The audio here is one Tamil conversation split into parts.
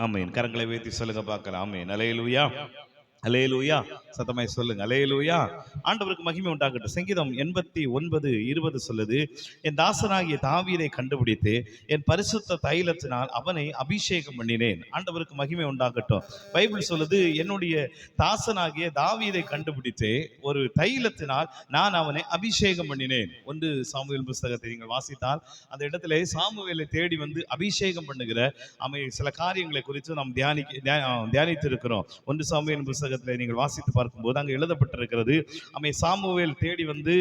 ஆமென். கரங்களை உயர்த்தி சொல்லுங்க பார்க்கலாம். ஆமென். அல்லேலூயா. அல்லேலூயா. சத்தமாய் சொல்லுங்க. அல்லேலூயா. ஆண்டவருக்கு மகிமை உண்டாகட்டும். சங்கீதம் 89:20 சொல்லுது, என் தாசனாகிய தாவீதை கண்டுபிடித்து என் பரிசுத்த தைலத்தினால் அவனை அபிஷேகம் பண்ணினேன். ஆண்டவருக்கு மகிமை உண்டாகட்டும். பைபிள் சொல்லுது, என்னுடைய தாசனாகிய தாவீதை கண்டுபிடித்து ஒரு தைலத்தினால் நான் அவனை அபிஷேகம் பண்ணினேன். 1 சாமுவேல் புஸ்தகத்தை நீங்கள் வாசித்தால் அந்த இடத்திலே சாமுவேலை தேடி வந்து அபிஷேகம் பண்ணுகிற சில காரியங்களை குறித்து நாம் தியானித்து இருக்கிறோம். 1 சாமுவேல் புஸ்தகத்தில் நீங்கள் வாசித்து பார்க்கும்போது அங்கே எழுதப்பட்டிருக்கிறது, சாமுவேல் தேடி வந்து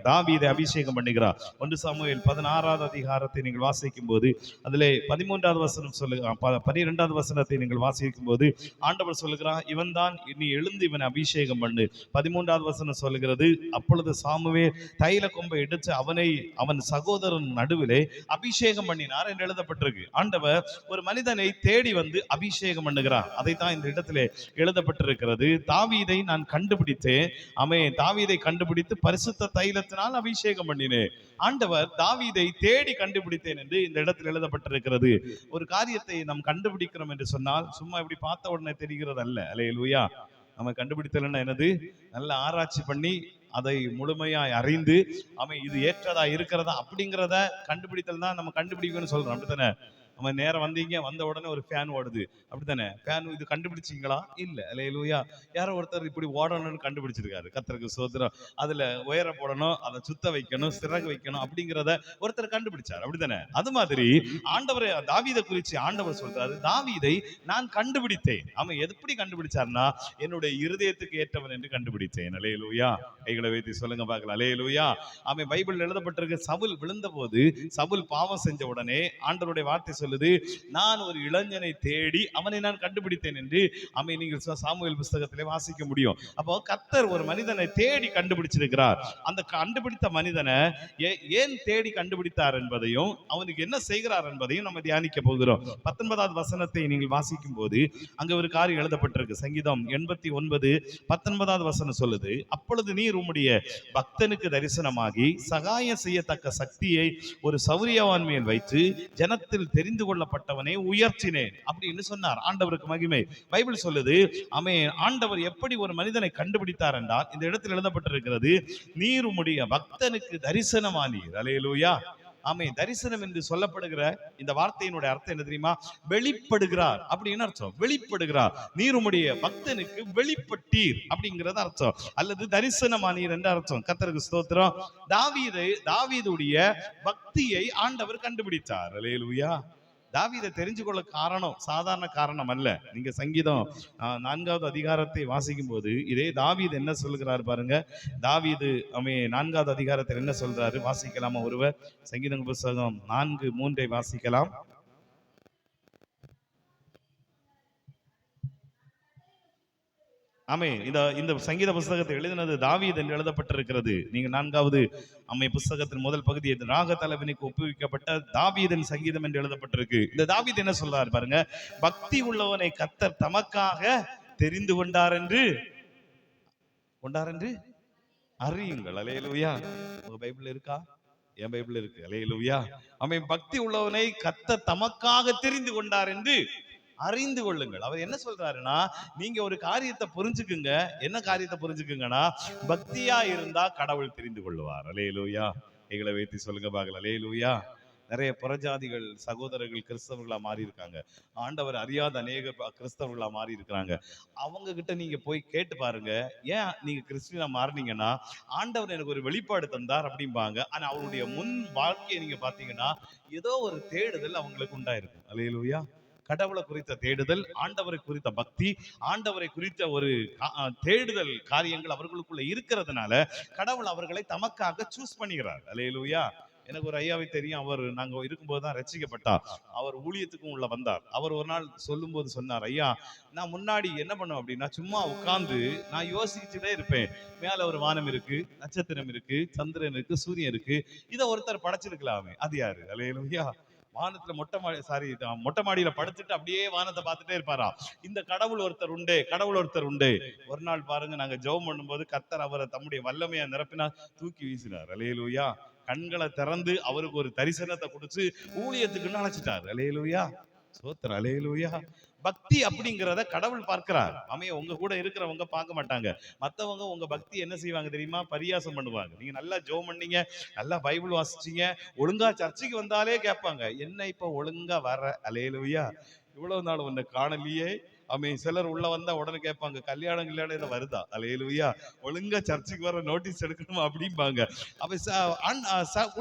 தாவீதை அபிஷேகம் பண்ணுகிறார். 1 சாமுவேல் 16வது அதிகாரத்தை நீங்கள் வாசிக்கும் போது அதிலே 13வது வசனம் சொல்லுங்க, 12வது வசனத்தை நீங்கள் வாசிக்கும் போது ஆண்டவர் சொல்லுகிறார், இவன் தான், நீ எழுந்து இவனை அபிஷேகம் பண்ணு. 13வது வசனம் சொல்லுகிறது, அப்பொழுது சாமுவேல் தைல கொம்பை எடுத்து அவனை அவன் சகோதரன் நடுவிலே அபிஷேகம் பண்ணினார் என்று எழுதப்பட்டிருக்கு. ஆண்டவர் ஒரு மனிதனை தேடி வந்து அபிஷேகம் பண்ணுகிறார். அதைத்தான் இந்த இடத்திலே எழுதப்பட்டிருக்கிறது. தாவீதை நான் கண்டுபிடித்தேன், தாவீதை கண்டுபிடித்து பரிசுத்த தைலத்தினால் அபிஷேகம் பண்ணினேன். ஆண்டவர் தாவீதை தேடி கண்டுபிடித்தேன் என்று இந்த இடத்தில் எழுதப்பட்டிருக்கிறது. ஒரு காரியத்தை நாம் கண்டுபிடிக்கிறோம் என்று சொன்னால் சும்மா இப்படி பார்த்த உடனே தெரிகிறது அல்ல. அல்லேலூயா. நம்ம கண்டுபிடித்தல்னா என்னது? நல்ல ஆராய்ச்சி பண்ணி அதை முழுமையாய் அறிந்து இது ஏற்றதா இருக்கிறதா அப்படிங்கிறத கண்டுபிடித்தல் தான் நம்ம கண்டுபிடிக்கணும்னு சொல்றோம். அப்படித்தானே? நம்ம நேரம் வந்தீங்க, வந்த உடனே ஒரு ஃபேன் ஓடுது, அப்படித்தானே? ஃபேன் இது கண்டுபிடிச்சிங்களா? இல்ல. அல்லேலூயா. யாரோ ஒருத்தர் இப்படி ஓடணும்னு கண்டுபிடிச்சிருக்காரு. கர்த்தருக்கு ஸ்தோத்திரம். அதுல உயர போடணும், அதை சுத்த வைக்கணும், சிறகு வைக்கணும் அப்படிங்கிறத ஒருத்தர் கண்டுபிடிச்சார். அப்படித்தானே? அது மாதிரி ஆண்டவர் தாவீதை குறித்து ஆண்டவர் சொல்றாரு, தாவீதை நான் கண்டுபிடித்தேன். அவன் எப்படி கண்டுபிடிச்சார்னா, என்னுடைய இருதயத்துக்கு ஏற்றவன் என்று கண்டுபிடித்தேன். அல்லேலூயா. கைகளை வைத்து சொல்லுங்க பார்க்கலாம். அல்லேலூயா. பைபிள் எழுதப்பட்டிருக்கு, சவுல் விழுந்த போது, சவுல் பாவம் செஞ்ச உடனே ஆண்டவருடைய வார்த்தை சொல்லுது, நான் ஒரு இளைஞனை தேடி அவனை நான் கண்டுபிடித்தேன் என்று நீங்கள் சாமுவேல் புஸ்தகத்திலே வாசிக்க முடியும். அப்போ கர்த்தர் ஒரு மனிதனை தேடி கண்டுபிடிச்சிருக்கிறார். அந்த கண்டுபிடித்த மனிதனை ஏன் தேடி கண்டுபிடித்தார் என்பதையும் அவனுக்கு என்ன செய்கிறார் என்பதையும் நம்ம தியானிக்க போகிறோம். 19வது வசனத்தை நீங்கள் வாசிக்கும் போது அங்க ஒரு காரியம் எழுதப்பட்டிருக்கு. சங்கீதம் 89:19வது வசனம் சொல்லுது, அப்பொழுது நீர் உம்முடைய பக்தனுக்கு தரிசனமாகி சகாயம் செய்யத்தக்க சக்தியை ஒரு சௌரியவான் மேல் வைத்து ஜனத்தில் தெரிந்து கொள்ளப்பட்டவனை உயர்த்தினேன் அப்படின்னு சொன்னார். ஆண்டவருக்கு மகிமை. பைபிள் சொல்லுது, ஆண்டவர் எப்படி ஒரு மனிதனை கண்டுபிடித்தார் என்றால் இந்த இடத்தில் எழுதப்பட்டிருக்கிறது, நீர் உம்முடைய பக்தனுக்கு தரிசனமானீர். அல்லேலூயா. தரிசனம் என்று சொல்லப்படுகிற இந்த வார்த்தையினுடைய அர்த்தம் என்ன தெரியுமா? வெளிப்படுகிறார் அப்படின்னு அர்த்தம். வெளிப்படுகிறார். நீர் உம்முடைய பக்தனுக்கு வெளிப்பட்டீர் அப்படிங்கிறது அர்த்தம், அல்லது தரிசனமானீர் என்று அர்த்தம். கர்த்தருக்கு ஸ்தோத்திரம். தாவீதுடைய பக்தியை ஆண்டவர் கண்டுபிடித்தார். அல்லேலூயா. தாவீதை தெரிஞ்சு கொள்ள காரணம் சாதாரண காரணம் அல்ல. நீங்க சங்கீதம் 4வது அதிகாரத்தை வாசிக்கும் போது இதே தாவீது என்ன சொல்லுகிறார் பாருங்க. தாவீது 4வது அதிகாரத்தில் என்ன சொல்றாரு வாசிக்கலாமா ஒருவர்? சங்கீதம் புத்தகம் 4:3 வாசிக்கலாம். இந்த சங்கீத புஸ்தகத்தை எழுதினது தாவீது என்று எழுதப்பட்டிருக்கிறது. நீங்க 4வது புஸ்தகத்தின் முதல் பகுதி ராக தலைவனுக்கு ஒப்புவிக்கப்பட்ட தாவீதின் சங்கீதம் என்று எழுதப்பட்டிருக்கு. இந்த தாவீது என்ன சொல்றாரு பாருங்க, பக்தி உள்ளவனை கர்த்தர் தமக்காக தெரிந்து கொண்டார் என்று அறியுங்கள். அல்லேலூயா. உங்க பைபிள் இருக்கா? என் பைபிள் இருக்கு. அல்லேலூயா. பக்தி உள்ளவனை கர்த்தர் தமக்காக தெரிந்து கொண்டார் என்று அறிந்து கொள்ளுங்கள். அவர் என்ன சொல்றாருன்னா, நீங்க ஒரு காரியத்தை புரிஞ்சுக்குங்க. என்ன காரியத்தை புரிஞ்சுக்குங்கன்னா, பக்தியா இருந்தா கடவுள் தெரிந்து கொள்வார். அல்லேலூயா. எங்களை வைத்து சொல்லுங்க பார்க்கலாம். அல்லேலூயா. நிறைய புறஜாதிகள் சகோதரர்கள் கிறிஸ்தவர்களா மாறி இருக்காங்க. ஆண்டவர் அறியாத அநேக கிறிஸ்தவர்களா மாறி இருக்கிறாங்க. அவங்க கிட்ட நீங்க போய் கேட்டு பாருங்க, ஏன் நீங்க கிறிஸ்டியனா மாறினீங்கன்னா, ஆண்டவர் எனக்கு ஒரு வெளிப்பாடு தந்தார் அப்படிம்பாங்க. ஆனா அவருடைய முன் வாழ்க்கையை நீங்க பாத்தீங்கன்னா ஏதோ ஒரு தேடுதல் அவங்களுக்கு உண்டாயிருக்கும். அல்லேலூயா. கடவுளை குறித்த தேடுதல், ஆண்டவரை குறித்த பக்தி, ஆண்டவரை குறித்த ஒரு தேடுதல் காரியங்கள் அவர்களுக்குள்ள இருக்கிறதுனால கடவுள் அவர்களை தமக்காக சூஸ் பண்ணுகிறார். அல்லேலூயா. எனக்கு ஒரு ஐயாவை தெரியும். அவர் நாங்க இருக்கும்போது தான் ரட்சிக்கப்பட்டார். அவர் ஊழியத்துக்கும் உள்ள வந்தார். அவர் ஒரு நாள் சொல்லும் போது சொன்னார், ஐயா நான் முன்னாடி என்ன பண்ணுவேன் அப்படின்னா, சும்மா உட்கார்ந்து நான் யோசிச்சுட்டே இருப்பேன். மேல ஒரு வானம் இருக்கு, நட்சத்திரம் இருக்கு, சந்திரன் இருக்கு, சூரியன் இருக்கு, இதை ஒருத்தர் படைச்சிருக்கலாமே, அது யாரு? அல்லேலூயா. வானத்துல மொட்டை மாடியில படுத்துட்டு அப்படியே வானத்தை பார்த்துட்டே இருப்பாரா. இந்த கடவுள் ஒருத்தர் உண்டு. ஒரு நாள் பாருங்க, நாங்க ஜெபம் பண்ணும்போது கர்த்தர் அவரை தம்முடைய வல்லமையை நிரப்பினா தூக்கி வீசினார். அல்லேலூயா. கண்களை திறந்து அவருக்கு ஒரு தரிசனத்தை கொடுத்து ஊழியத்துக்குன்னு அழைச்சிட்டார். அல்லேலூயா. சோத்திரம், அல்லேலூயா. பக்தி அப்படிங்கிறத கடவுள் பார்க்கிறார். உங்க கூட இருக்கிறவங்க பார்க்க மாட்டாங்க. மத்தவங்க உங்க பக்தி என்ன செய்வாங்க தெரியுமா? பரியாசம் பண்ணுவாங்க. நீங்க நல்லா ஜெபம் பண்ணீங்க, நல்லா பைபிள் வாசிச்சீங்க, ஒழுங்கா சர்ச்சுக்கு வந்தாலே கேட்பாங்க, என்ன இப்ப ஒழுங்கா வர? அல்லேலூயா. இவ்வளவு நாள் உன்னை காணலையே. சிலர் உள்ள வந்தா உடனே கேட்பாங்க, கல்யாணம் ஏதோ வருதா? அல்லேலூயா. ஒழுங்கா சர்ச்சுக்கு வர நோட்டீஸ் எடுக்கணுமா அப்படிம்பாங்க.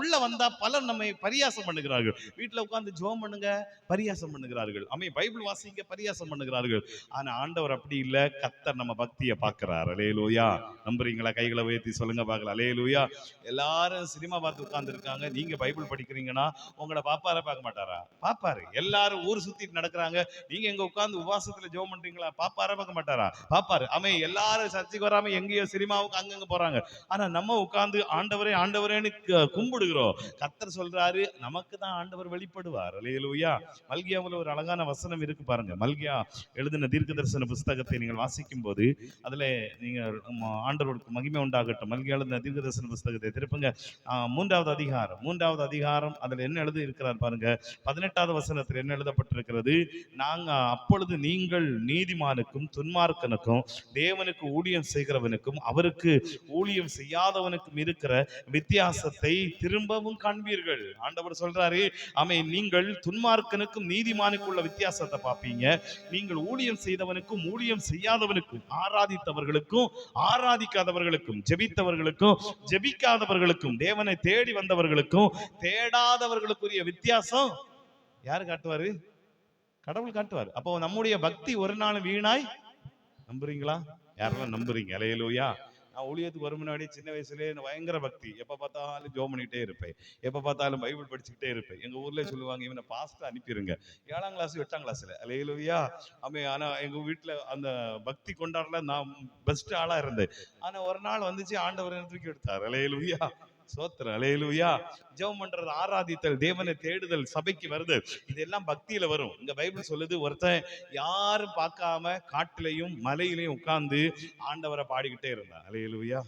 உள்ள வந்தா பலர் நம்மை பரியாசம் பண்ணுகிறார்கள். வீட்டுல உட்கார்ந்து ஜெபம் பண்ணுங்க, பரியாசம் பண்ணுகிறார்கள். பைபிள் வாசிங்க, பரியாசம் பண்ணுகிறார்கள். ஆனா ஆண்டவர் அப்படி இல்ல. கர்த்தர் நம்ம பக்தியை பார்க்கிறார். அல்லேலூயா. நம்புறீங்களா? கைகளை உயர்த்தி சொல்லுங்க பார்க்கலாம். அல்லேலூயா. எல்லாரும் சினிமா பார்த்து உட்கார்ந்து இருக்காங்க. நீங்க பைபிள் படிக்கிறீங்கன்னா உங்களை பாப்பாரா பார்க்க மாட்டாரா? பாப்பாரு. எல்லாரும் ஊர் சுத்திட்டு நடக்கிறாங்க. நீங்க எங்க உட்கார்ந்து உபவாசத்துல ஜெபம் பண்றீங்களா? பாப்பாரா பார்க்க மாட்டாரா? பாப்பாரு. எல்லாரும் சர்ச்சைக்கு வராம எங்கேயோ சினிமாவுக்கு அங்கங்க போறாங்க. ஆனா நம்ம உட்கார்ந்து ஆண்டவரே ஆண்டவரேன்னு கும்பிடுகிறோம். கர்த்தர் சொல்றாரு, நமக்கு தான் ஆண்டவர் வெளிப்படுவார். அல்லேலூயா. மல்கியாவுல ஒரு அழகான வசனம் இருக்கு பாருங்க. மல்கியா எழுதின தீர்க்க தரிசன புஸ்தகத்தை நீங்கள் வாசிக்கும் போது அதுல நீங்க ஆண்டவருக்கு மகிமை உண்டாகட்டும். மல்கியா எழுதின தீர்க்க தரிசன புஸ்தகத்தை திருப்புங்க. மூன்றாவது அதிகாரம் அதுல என்ன எழுதி இருக்கிறார் பாருங்க. 18வது வசனத்தில் என்ன எழுதப்பட்டிருக்கிறது? அப்பொழுது நீங்கள் நீதிமானுக்கும் துன்மார்க்கனுக்கும் தேவனுக்கு ஊழியம் செய்கிறவனுக்கும் அவருக்கு ஊழியம் செய்யாதவனுக்கும் இருக்கிற வித்தியாசத்தை திரும்பவும் காண்பீர்கள். ஆண்டவர் சொல்றாரு, நீங்கள் துன்மார்க்கனுக்கும் நீதிமானுக்கும் உள்ள வித்தியாசத்தை பார்ப்பீங்க. நீங்கள் ஊழியம் செய்தவனுக்கும் ஊழியம் செய்யாதவனுக்கும், ஆராதித்தவர்களுக்கும் ஆராதிக்காதவர்களுக்கும், ஜெபித்தவர்களுக்கும் ஜெபிக்காதவர்களுக்கும், தேவனை தேடி வந்தவர்களுக்கும் தேடாதவர்களுக்குரிய வித்தியாசம் யாரு காட்டுவாரு? கடவுள் காட்டுவார். அப்போ நம்முடைய பக்தி ஒரு நாள் வீணாய். நம்புறீங்களா? யாரெல்லாம் நம்புறீங்க? அல்லேலூயா. நான் ஊழியத்துக்கு வரும் முன்னாடி சின்ன வயசுலேயே பயங்கர பக்தி. எப்ப பார்த்தாலும் ஜெபம் பண்ணிட்டே இருப்பேன், எப்ப பார்த்தாலும் பைபிள் படிச்சுக்கிட்டே இருப்பேன். எங்க ஊர்ல சொல்லுவாங்க, இவனை பாஸ்டர் அனுப்பிடுங்க 7ஆம் கிளாஸ் 8ஆம் கிளாஸ்ல. அல்லேலூயா. ஆனா எங்க வீட்டுல அந்த பக்தி கொண்டாடல நான் பெஸ்ட் ஆளா இருந்தேன். ஆனா ஒரு நாள் வந்துச்சு, ஆண்டவர் தூக்கி எடுத்தார். அல்லேலூயா. சோத்திரம். அல்லேலூயா. ஜெபம் பண்றது, ஆராதித்தல், தேவனை தேடுதல், சபைக்கு வருது, இதெல்லாம் பக்தியில வரும். இந்த பைபிள் சொல்லுது, ஒருத்தன் யாரும் பார்க்காம காட்டிலையும் மலையிலையும் உட்கார்ந்து ஆண்டவரை பாடிக்கிட்டே இருந்தான். அல்லேலூயா.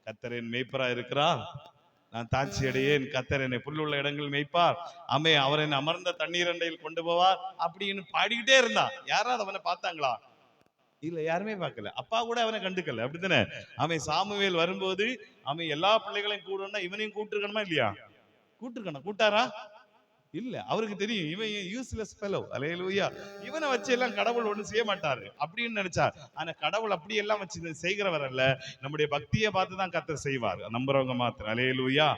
கர்த்தர் என் மேய்ப்பரா இருக்கிறார், நான் தாட்சி அடையேன். கர்த்தர் என்னை புல்லுள்ள இடங்கள் மேய்ப்பார். அவர் என்னை அமர்ந்த தண்ணீர் அண்டையில் கொண்டு போவார் அப்படின்னு பாடிக்கிட்டே இருந்தான். யாராவது அவனை பார்த்தாங்களா? இல்ல, யாருமே பார்க்கல. அப்பா கூட அவனை கண்டுக்கல. அப்படித்தானே? சாமுவேல் வரும்போது எல்லா பிள்ளைகளையும் கூடணும்னா இவனையும் கூட்டிருக்கணுமா இல்லையா? கூட்டிருக்கணும். கூட்டாரா? இல்ல. அவருக்கு தெரியும் இவன் யூஸ்லெஸ் ஃபெலோ. அல்லேலூயா. இவனை வச்சு எல்லாம் கடவுள் ஒண்ணு செய்ய மாட்டாரு அப்படின்னு நினைச்சார். ஆனா கடவுள் அப்படி எல்லாம் வச்சு செய்கிறவர் அல்ல. நம்முடைய பக்தியை பார்த்துதான் கர்த்தர் செய்வார். நம்புறவங்க மாத்திரம். அல்லேலூயா.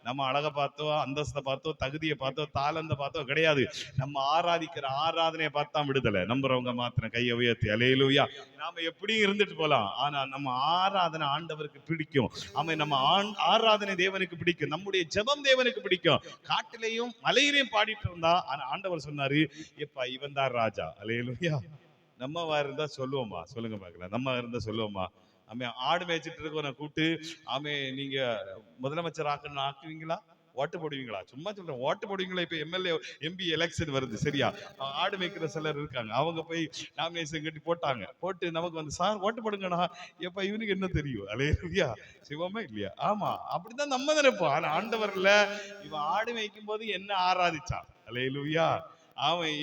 நம்ம அழகை பார்த்தோ, அந்தஸ்தை பார்த்தோ, தகுதியை பார்த்தோ, தாளந்த பார்த்தோ கிடையாது. நம்ம ஆராதிக்கிற ஆராதனையை பார்த்தா விடுதலை. நம்புறவங்க மாத்திரம் கையை உயர்த்தி. அல்லேலூயா. நாம எப்படியும் இருந்துட்டு போலாம், ஆனா நம்ம ஆராதனை ஆண்டவருக்கு பிடிக்கும். நம்ம ஆராதனை தேவனுக்கு பிடிக்கும். நம்முடைய ஜெபம் தேவனுக்கு பிடிக்கும். காட்டிலையும் மலையிலையும் பாடிட்டு இருந்தா, ஆனா ஆண்டவர் சொன்னாரு, எப்பா இவன் தான் ராஜா. அல்லேலூயா. நம்ம இருந்தா சொல்லுவோமா? சொல்லுங்க பார்க்கலாம். நம்ம இருந்தா சொல்லுவோமா? ஆடு மேய்ச்சிட்டு இருக்கவனை கூட்டு நீங்க முதலமைச்சர் ஆக்குவீங்களா? ஓட்டு போடுவீங்களா? சும்மா சொல்றேன், ஓட்டு போடுவீங்களா? இப்ப எம்எல்ஏ எம்பி எலெக்ஷன் வருது, சரியா? ஆடு மேய்க்கிற சிலர் இருக்காங்க, அவங்க போய் நாமினேஷன் கட்டி போட்டாங்க. போட்டு நமக்கு வந்து, சார் ஓட்டு போடுங்கண்ணா. எப்ப இவனுக்கு என்ன தெரியும்? அல்லேலூயா. சிவமே இல்லையா? ஆமா, அப்படிதான் நம்ம நினைப்போம். ஆனா ஆண்டவர்ல, இவன் ஆடு மேய்க்கும் போது என்ன ஆராதிச்சான். அல்லேலூயா.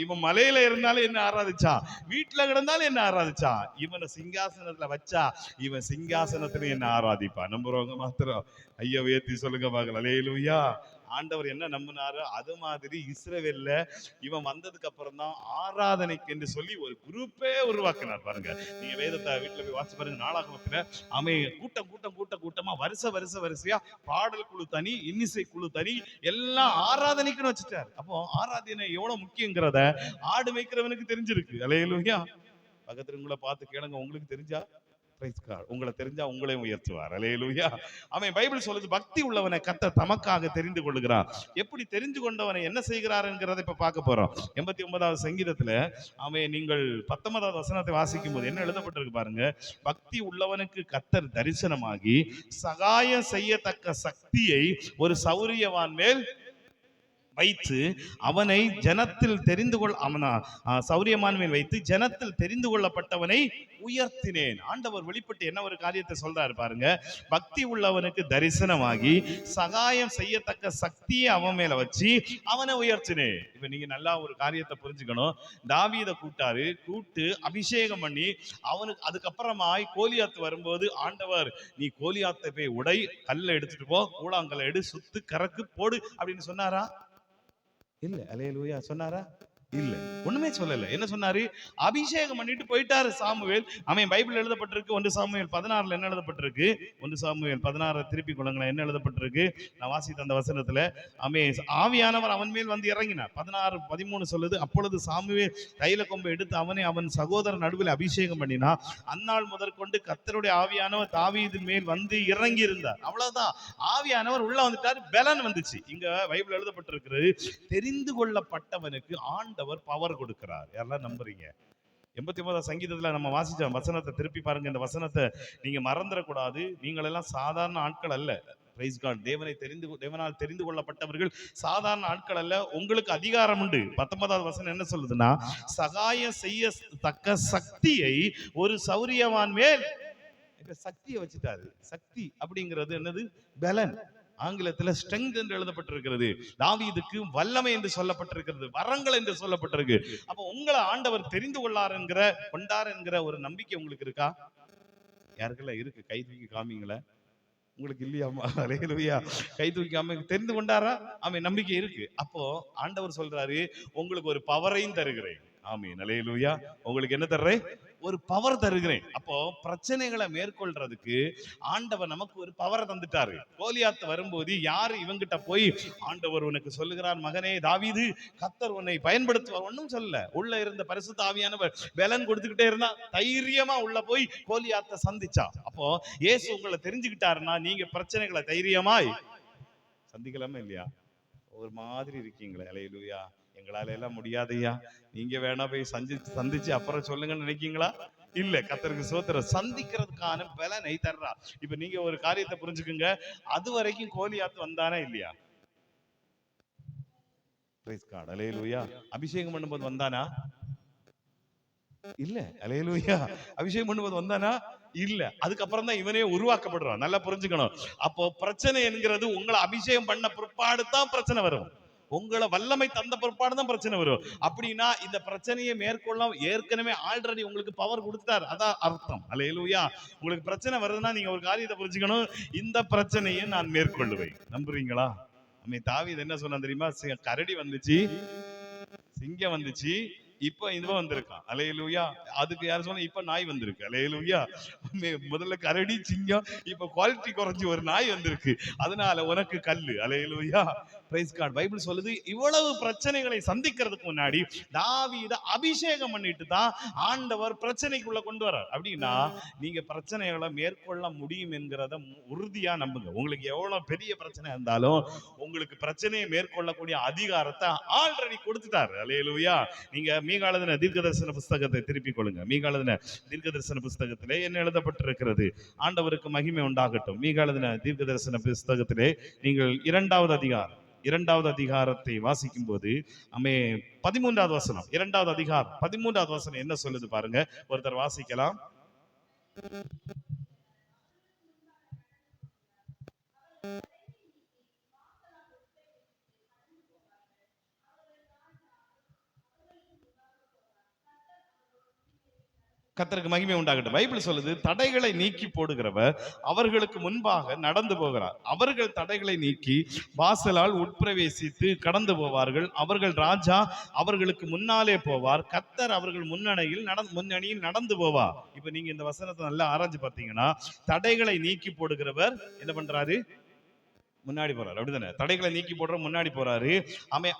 இவன் மலையில இருந்தாலும் என்ன ஆராதிச்சான், வீட்டுல கிடந்தாலும் என்ன ஆராதிச்சான். இவனை சிங்காசனத்துல வச்சா இவன் சிங்காசனத்துல என்ன ஆராதிப்பான். நம்புறவங்க மாத்திரம் ஐயா உயர்த்தி சொல்லுங்க பார்க்கலாம். அல்லேலூயா. ஆண்டவர் என்ன நம்பினாரு, அது மாதிரி இஸ்ரவேல்ல இவன் வந்ததுக்கு அப்புறம் தான் ஆராதனைக்கு என்று சொல்லி ஒரு குரூப்பே உருவாக்கினார். பாருங்க, நீங்க வேதத்தை வீட்டுல போய் வாசி பாருங்க. நாளாகமத்துல கூட்டம் கூட்டம் கூட்டம் கூட்டமா வரிசையா பாடல் குழு தனி, இன்னிசை குழு தனி, எல்லாம் ஆராதனைக்குன்னு வச்சுட்டார். அப்போ ஆராதனை எவ்வளவு முக்கியங்கிறத ஆடு மேய்க்கிறவனுக்கு தெரிஞ்சிருக்கு. அல்லேலூயா. பக்கத்துல உங்களை பார்த்து கேளுங்க, உங்களுக்கு தெரிஞ்சா உங்களை தெரிஞ்சா உங்களையும் உயர்த்துவார். அல்லேலூயா. பைபிள் சொல்லுது, பக்தி உள்ளவனை கர்த்தர் தமக்காக தெரிந்து கொள்ளுகிறார். எப்படி தெரிந்து கொண்டவனை என்ன செய்கிறார் என்கிறதை இப்ப பார்க்க போறோம். 89வது சங்கீதத்துல நீங்கள் 19வது வசனத்தை வாசிக்கும் போது என்ன எழுதப்பட்டிருக்கு பாருங்க. பக்தி உள்ளவனுக்கு கர்த்தர் தரிசனமாகி சகாயம் செய்யத்தக்க சக்தியை ஒரு சௌரியவான் மேல். வைத்து அவனை ஜனத்தில் தெரிந்து கொள் அவனா சௌரியமான்மையில் வைத்து ஜனத்தில் தெரிந்து கொள்ளப்பட்டவனை உயர்த்தினேன். ஆண்டவர் வெளிப்பட்டு என்ன ஒரு காரியத்தை சொல்றாரு பாருங்க. பக்தி உள்ளவனுக்கு தரிசனமாகி சகாயம் செய்யத்தக்க சக்தியை அவன் மேல வச்சு அவனை உயர்த்தினேன். இப்ப நீங்க நல்லா ஒரு காரியத்தை புரிஞ்சுக்கணும். தாவீதை கூட்டு அபிஷேகம் பண்ணி அவனுக்கு அதுக்கப்புறமாய் கோலியாத்து வரும்போது ஆண்டவர் நீ கோலியாத்தை போய் உடை, கல்லை எடுத்துட்டு போ, கூழாங்கல்லை எடு, சுத்து கறக்கு போடு அப்படின்னு சொன்னாரா? இல்ல. அல்லேலூயா சொன்னாரா? இல்ல, ஒண்ணுமே சொல்லல. என்ன சொன்னாரு? அபிஷேகம் பண்ணிட்டு போயிட்டாரு சாமுவேல். அவன் பைபிள் எழுதப்பட்டிருக்கு 1 சாமுவேல் 16 என்ன எழுதப்பட்டிருக்கு? 1 சாமுவேல் 16 திருப்பி கொள்ளுங்களேன். என்ன எழுதப்பட்டிருக்கு? நான் வாசித்த அந்த வசனத்துல ஆவியானவர் அவன் மேல் வந்து இறங்கினார். 16 13 சொல்லுது, அப்பொழுது சாமுவேல் தைல கொம்பை எடுத்து அவனை அவன் சகோதரன் நடுவில் அபிஷேகம் பண்ணினா அந்நாள் முதற்கொண்டு கர்த்தருடைய ஆவியானவர் தாவீது மேல் வந்து இறங்கி இருந்தார். அவ்வளவுதான். ஆவியானவர் உள்ள வந்துட்டாரு, பலன் வந்துச்சு. இங்க பைபிள் எழுதப்பட்டிருக்கிறது, தெரிந்து கொள்ளப்பட்டவனுக்கு ஆண்ட பவர் கொடுக்கிறார். யாரெல்லாம் நம்புறீங்க? 89 சங்கீதத்துல நம்ம வாசிச்ச வசனத்தை திருப்பி பாருங்க. இந்த வசனத்தை நீங்க மறந்துடக்கூடாது. நீங்கள் எல்லாம் சாதாரண ஆட்கள் அல்ல. Praise God. தேவனால் தெரிந்து கொள்ளப்பட்டவர்கள் சாதாரண ஆட்கள் அல்ல. உங்களுக்கு அதிகாரம் உண்டு. 19வது வசனம் என்ன சொல்லுதுன்னா, சகாயம் செய்ய தக்க சக்தியை ஒரு சௌரியவான் மேல். சக்தியை வச்சுட்டாரு. சக்தி அப்படிங்கிறது என்னது? பலன். ஆங்கிலத்துல ஸ்ட்ரெங்த் என்று எழுதப்பட்டிருக்கிறது. தாவீதுக்கு வல்லமை என்று சொல்லப்பட்டிருக்கிறது, வரங்கள் என்று சொல்லப்பட்டிருக்கு. அப்ப உங்களை ஆண்டவர் தெரிந்து கொண்டார் என்கிற ஒரு நம்பிக்கை உங்களுக்கு இருக்கா? யாருக்கெல்லாம் இருக்கு? கை தூக்கி காமிங்கள. உங்களுக்கு இல்லையாமா? அல்லேலூயா. கை தூக்கி காமி. தெரிந்து கொண்டாரா? ஆமென். நம்பிக்கை இருக்கு. அப்போ ஆண்டவர் சொல்றாரு, உங்களுக்கு ஒரு பவரையும் தருகிறேன். ஆமென். அல்லேலூயா. உங்களுக்கு என்ன தர்றேன்? ஒரு பவர் தருகிறேன். அப்போ பிரச்சனைகளை மேற்கொள்றதுக்கு ஆண்டவர் நமக்கு ஒரு பவரை தந்துட்டாரு. கோலியாத்து வரும்போது யாரு இவங்கிட்ட போய் ஆண்டவர் உனக்கு சொல்லுகிறார், மகனே தாவீது, கர்த்தர் உன்னை பயன்படுத்துவார் ஒன்னும் சொல்ல. உள்ள இருந்த பரிசுத்த ஆவியானவர் பலன் கொடுத்துக்கிட்டே இருந்தா தைரியமா உள்ள போய் கோலியாத்தை சந்திச்சா. அப்போ இயேசு உங்களை தெரிஞ்சுக்கிட்டாருன்னா நீங்க பிரச்சனைகளை தைரியமாய் சந்திக்கலாமா இல்லையா? ஒரு மாதிரி இருக்கீங்களே. அல்லேலூயா. எங்களால எல்லாம் முடியாதையா, நீங்க வேணா போய் சந்திச்சு அப்புறம் சொல்லுங்கன்னு நினைக்கீங்களா? இல்ல. கர்த்தருக்கு ஸ்தோத்திரம். சந்திக்கிறதுக்கான பலனை தர்றா. இப்ப நீங்க ஒரு காரியத்தை புரிஞ்சுக்குங்க. அது வரைக்கும் கோலியாத்து வந்தானே இல்லையா? Praise God. அல்லேலூயா. அபிஷேகம் பண்ணும்போது வந்தானா? இல்ல. அல்லேலூயா. அபிஷேகம் பண்ணும்போது வந்தானா? இல்ல. அதுக்கப்புறம் தான் இவனே உருவாக்கப்படுறான். நல்லா புரிஞ்சுக்கணும். அப்போ பிரச்சனை என்கிறது உங்களை அபிஷேகம் பண்ண பிற்பாடு தான் பிரச்சனை வரும். உங்களை வல்லமை தந்த பிற்பாடு தான் பிரச்சனை வரும். அப்படின்னா இந்த பிரச்சனையை மேற்கொள்ள ஏற்கனவே ஆல்ரெடி உங்களுக்கு பவர் கொடுத்துட்டார். அதான் அர்த்தம். அல்லேலூயா. உங்களுக்கு பிரச்சனை வருதுன்னா நீங்க ஒரு காரியத்தை புரிஞ்சுக்கணும், இந்த பிரச்சனையை நான் மேற்கொள்ளுவேன். நம்புறீங்களா? நம்ம தாவீது என்ன சொன்னா தெரியுமா? கரடி வந்துச்சு, சிங்கம் வந்துச்சு, இப்ப இதுவா வந்திருக்கான். அல்லேலூயா. அதுக்கு யார் சொன்னா? இப்ப நாய் வந்திருக்கு. அல்லேலூயா. முதல்ல கரடி, சிங்கம், இப்ப குவாலிட்டி குறைஞ்சு ஒரு நாய் வந்திருக்கு. அதனால உனக்கு கல்லு. அல்லேலூயா. Price God. பைபிள் சொல்லுது, இவ்வளவு பிரச்சனைகளை சந்திக்கிறதுக்கு முன்னாடி தாவீதை அபிஷேகம் பண்ணிட்டு தான் ஆண்டவர் பிரச்சனைக்குள்ள கொண்டு வர்றார். அப்படின்னா நீங்க பிரச்சனைகளை மேற்கொள்ள முடியும் என்கிறத உறுதியா நம்புங்க. உங்களுக்கு எவ்வளவு பெரிய பிரச்சனை இருந்தாலும் உங்களுக்கு பிரச்சனையை மேற்கொள்ளக்கூடிய அதிகாரத்தை ஆல்ரெடி கொடுத்துட்டாரு. அல்லேலூயா. நீங்க மீகா எழுதின தீர்க்கதரிசன புஸ்தகத்தை திருப்பிக் கொள்ளுங்க. மீகா எழுதின தீர்க்கதரிசன புஸ்தகத்திலே என்ன எழுதப்பட்டிருக்கிறது? ஆண்டவருக்கு மகிமை உண்டாகட்டும். மீகா எழுதின தீர்க்கதரிசன புஸ்தகத்திலே நீங்கள் 2வது அதிகாரத்தை வாசிக்கும் போது 13வது வசனம், 2வது அதிகாரம் 13வது வசனம் என்ன சொல்லுது பாருங்க. ஒருத்தர் வாசிக்கலாம். கர்த்தருக்கு மகிமை உண்டாகட்டும். பைபிள் சொல்லுது, தடைகளை நீக்கி போடுகிறவர் அவர்களுக்கு முன்பாக நடந்து போகிறார். அவர்கள் தடைகளை நீக்கி வாசலால் உட்பிரவேசித்து கடந்து போவார்கள். அவர்கள் ராஜா அவர்களுக்கு முன்னாலே போவார். கர்த்தர் அவர்கள் முன்னணியில் நடந்து போவார். இப்ப நீங்க இந்த வசனத்தை நல்லா ஆராய்ஞ்சு பார்த்தீங்கன்னா, தடைகளை நீக்கி போடுகிறவர் என்ன பண்றாரு? முன்னாடி போறாரு. அப்படிதானே? தடைகளை நீக்கி போடுற முன்னாடி போறாரு.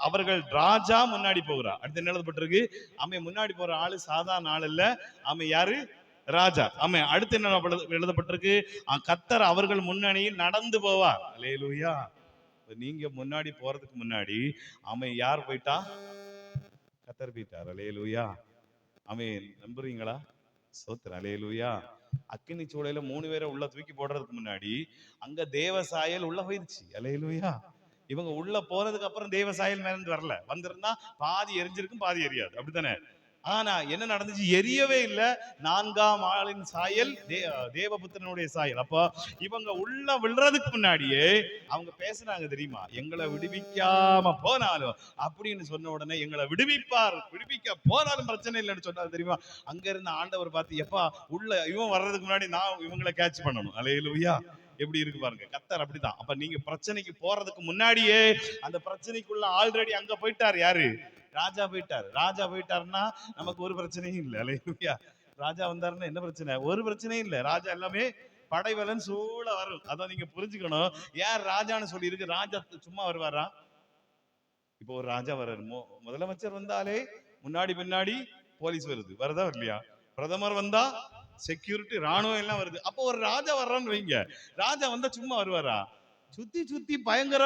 அவர்கள் ராஜா முன்னாடி போகிறார். அடுத்து என்ன எழுதப்பட்டிருக்கு? முன்னாடி போற ஆளு சாதாரண ஆள் இல்ல. யாரு? ராஜா. அடுத்து என்ன எழுதப்பட்டிருக்கு? கர்த்தர் அவர்கள் முன்னணியில் நடந்து போவார். அல்லேலூயா. நீங்க முன்னாடி போறதுக்கு முன்னாடி யார் போயிட்டா? கர்த்தர் போயிட்டார். அல்லேலூயா. நம்புறீங்களா? ஸ்தோத்திரம். அல்லேலூயா. அக்கினி சூளையில 3 பேரை உள்ள தூக்கி போடுறதுக்கு முன்னாடி அங்க தேவ சாயல் உள்ள போயிருச்சு. அல்லேலூயா. இவங்க உள்ள போனதுக்கு அப்புறம் தேவ சாயல் மேல இருந்து வரல, வந்திருந்தா பாதி எரிஞ்சிருக்கும் பாதி எரியாது, அப்படித்தானே? ஆனா என்ன நடந்துச்சு? எரியவே இல்லை. நான்காம் ஆளின் சாயல் தேவபுத்திரனுடைய சாயல். அப்போ இவங்க உள்ள விழுறதுக்கு முன்னாடியே அவங்க பேசுறாங்க தெரியுமா? எங்களை விடுவிக்காம போனாலும் அப்படின்னு சொன்ன உடனே எங்களை விடுவிப்பார், விடுவிக்க போனாலும் பிரச்சனை இல்லைன்னு சொன்னாரு தெரியுமா? அங்க இருந்த ஆண்டவர் பார்த்து, எப்பா உள்ள இவன் வர்றதுக்கு முன்னாடி நான் இவங்களை கேட்ச் பண்ணணும். அல்லேலூயா! எப்படி இருக்கு பாருங்க, கத்தர் அப்படிதான். அப்ப நீங்க பிரச்சனைக்கு போறதுக்கு முன்னாடியே அந்த பிரச்சனைக்குள்ள ஆல்ரெடி அங்க போயிட்டார். யாரு? ராஜா போயிட்டார். ராஜா போயிட்டாருன்னா நமக்கு ஒரு பிரச்சனையும் இல்லை. அல்லேலூயா! ராஜா வந்தாருன்னா என்ன பிரச்சனை? ஒரு பிரச்சனையும் இல்லை. ராஜா எல்லாமே படைவலன் சூழ வரும். அதான் நீங்க புரிஞ்சுக்கணும். யார் ராஜான்னு சொல்லி இருக்கு? ராஜா சும்மா வருவாரா? இப்போ ஒரு ராஜா வர்றாரு, முதலமைச்சர் வந்தாலே முன்னாடி பின்னாடி போலீஸ் வருது, வருதா இல்லையா? பிரதமர் வந்தா செக்யூரிட்டி ராணுவம் எல்லாம் வருது. அப்போ ஒரு ராஜா வர்றான்னு வைங்க, ராஜா வந்தா சும்மா வருவாரா? சுத்தி சுத்தி பயங்கர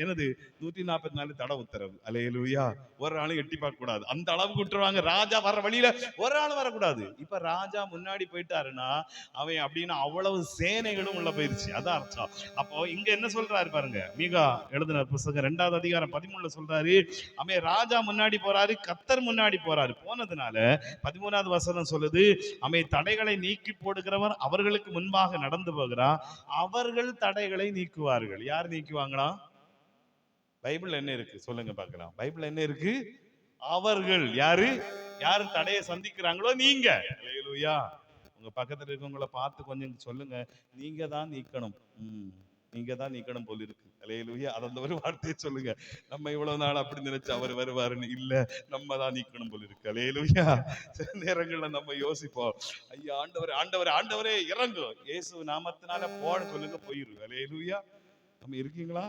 என்னது 144 தடை உத்தரவு. அல்லேலூயா! ஒரு ஆளும் எட்டி பார்க்க கூடாது, அந்த அளவுக்கு விட்டுருவாங்க. ராஜா வர்ற வழியில ஒரு ஆள் வரக்கூடாது. இப்ப ராஜா முன்னாடி போயிட்டாருன்னா அவன் அப்படின்னு அவ்வளவு சேனைகளும் உள்ள போயிருச்சு, அதான் அர்த்தம். அப்போ இங்க என்ன சொல்றாரு பாருங்க, மீகா எழுதின புத்தகம் 2வது அதிகாரம் 13 சொல்றாரு, அவன் ராஜா முன்னாடி போறாரு, கத்தர் முன்னாடி போறாரு. போனதுனால 13வது வசனம் சொல்லுது, அவன் தடைகளை நீக்கி போடுகிறவர் அவர்களுக்கு முன்பாக நடந்து போகிறான், அவர்கள் தடைகளை நீக்குவார்கள். யார் நீக்குவாங்களா? பைபிள் என்ன இருக்கு சொல்லுங்க பார்க்கலாம். பைபிள் என்ன இருக்கு? அவர்கள். யாரு? யாரு தடையை சந்திக்கிறாங்களோ நீங்க. அல்லேலூயா! உங்க பக்கத்துல இருக்கவங்கள பார்த்து கொஞ்சம் சொல்லுங்க, நீங்க தான் நீக்கணும். நீங்க தான் நீக்கணும் போல இருக்கு. அல்லேலூயா! அந்த ஒரு வார்த்தையை சொல்லுங்க. நம்ம இவ்வளவு நாள் அப்படி நினைச்சு அவர் வருவாருன்னு இல்ல, நம்ம தான் நீக்கணும் போல இருக்கு. அல்லேலூயா! சில நேரங்கள்ல நம்ம யோசிப்போம், ஐயா ஆண்டவரே ஆண்டவரே ஆண்டவரே இறங்கும், இயேசு நாமத்தினால போன்னு சொல்லுங்க, போயிரு. அல்லேலூயா! நம்ம இருக்கீங்களா?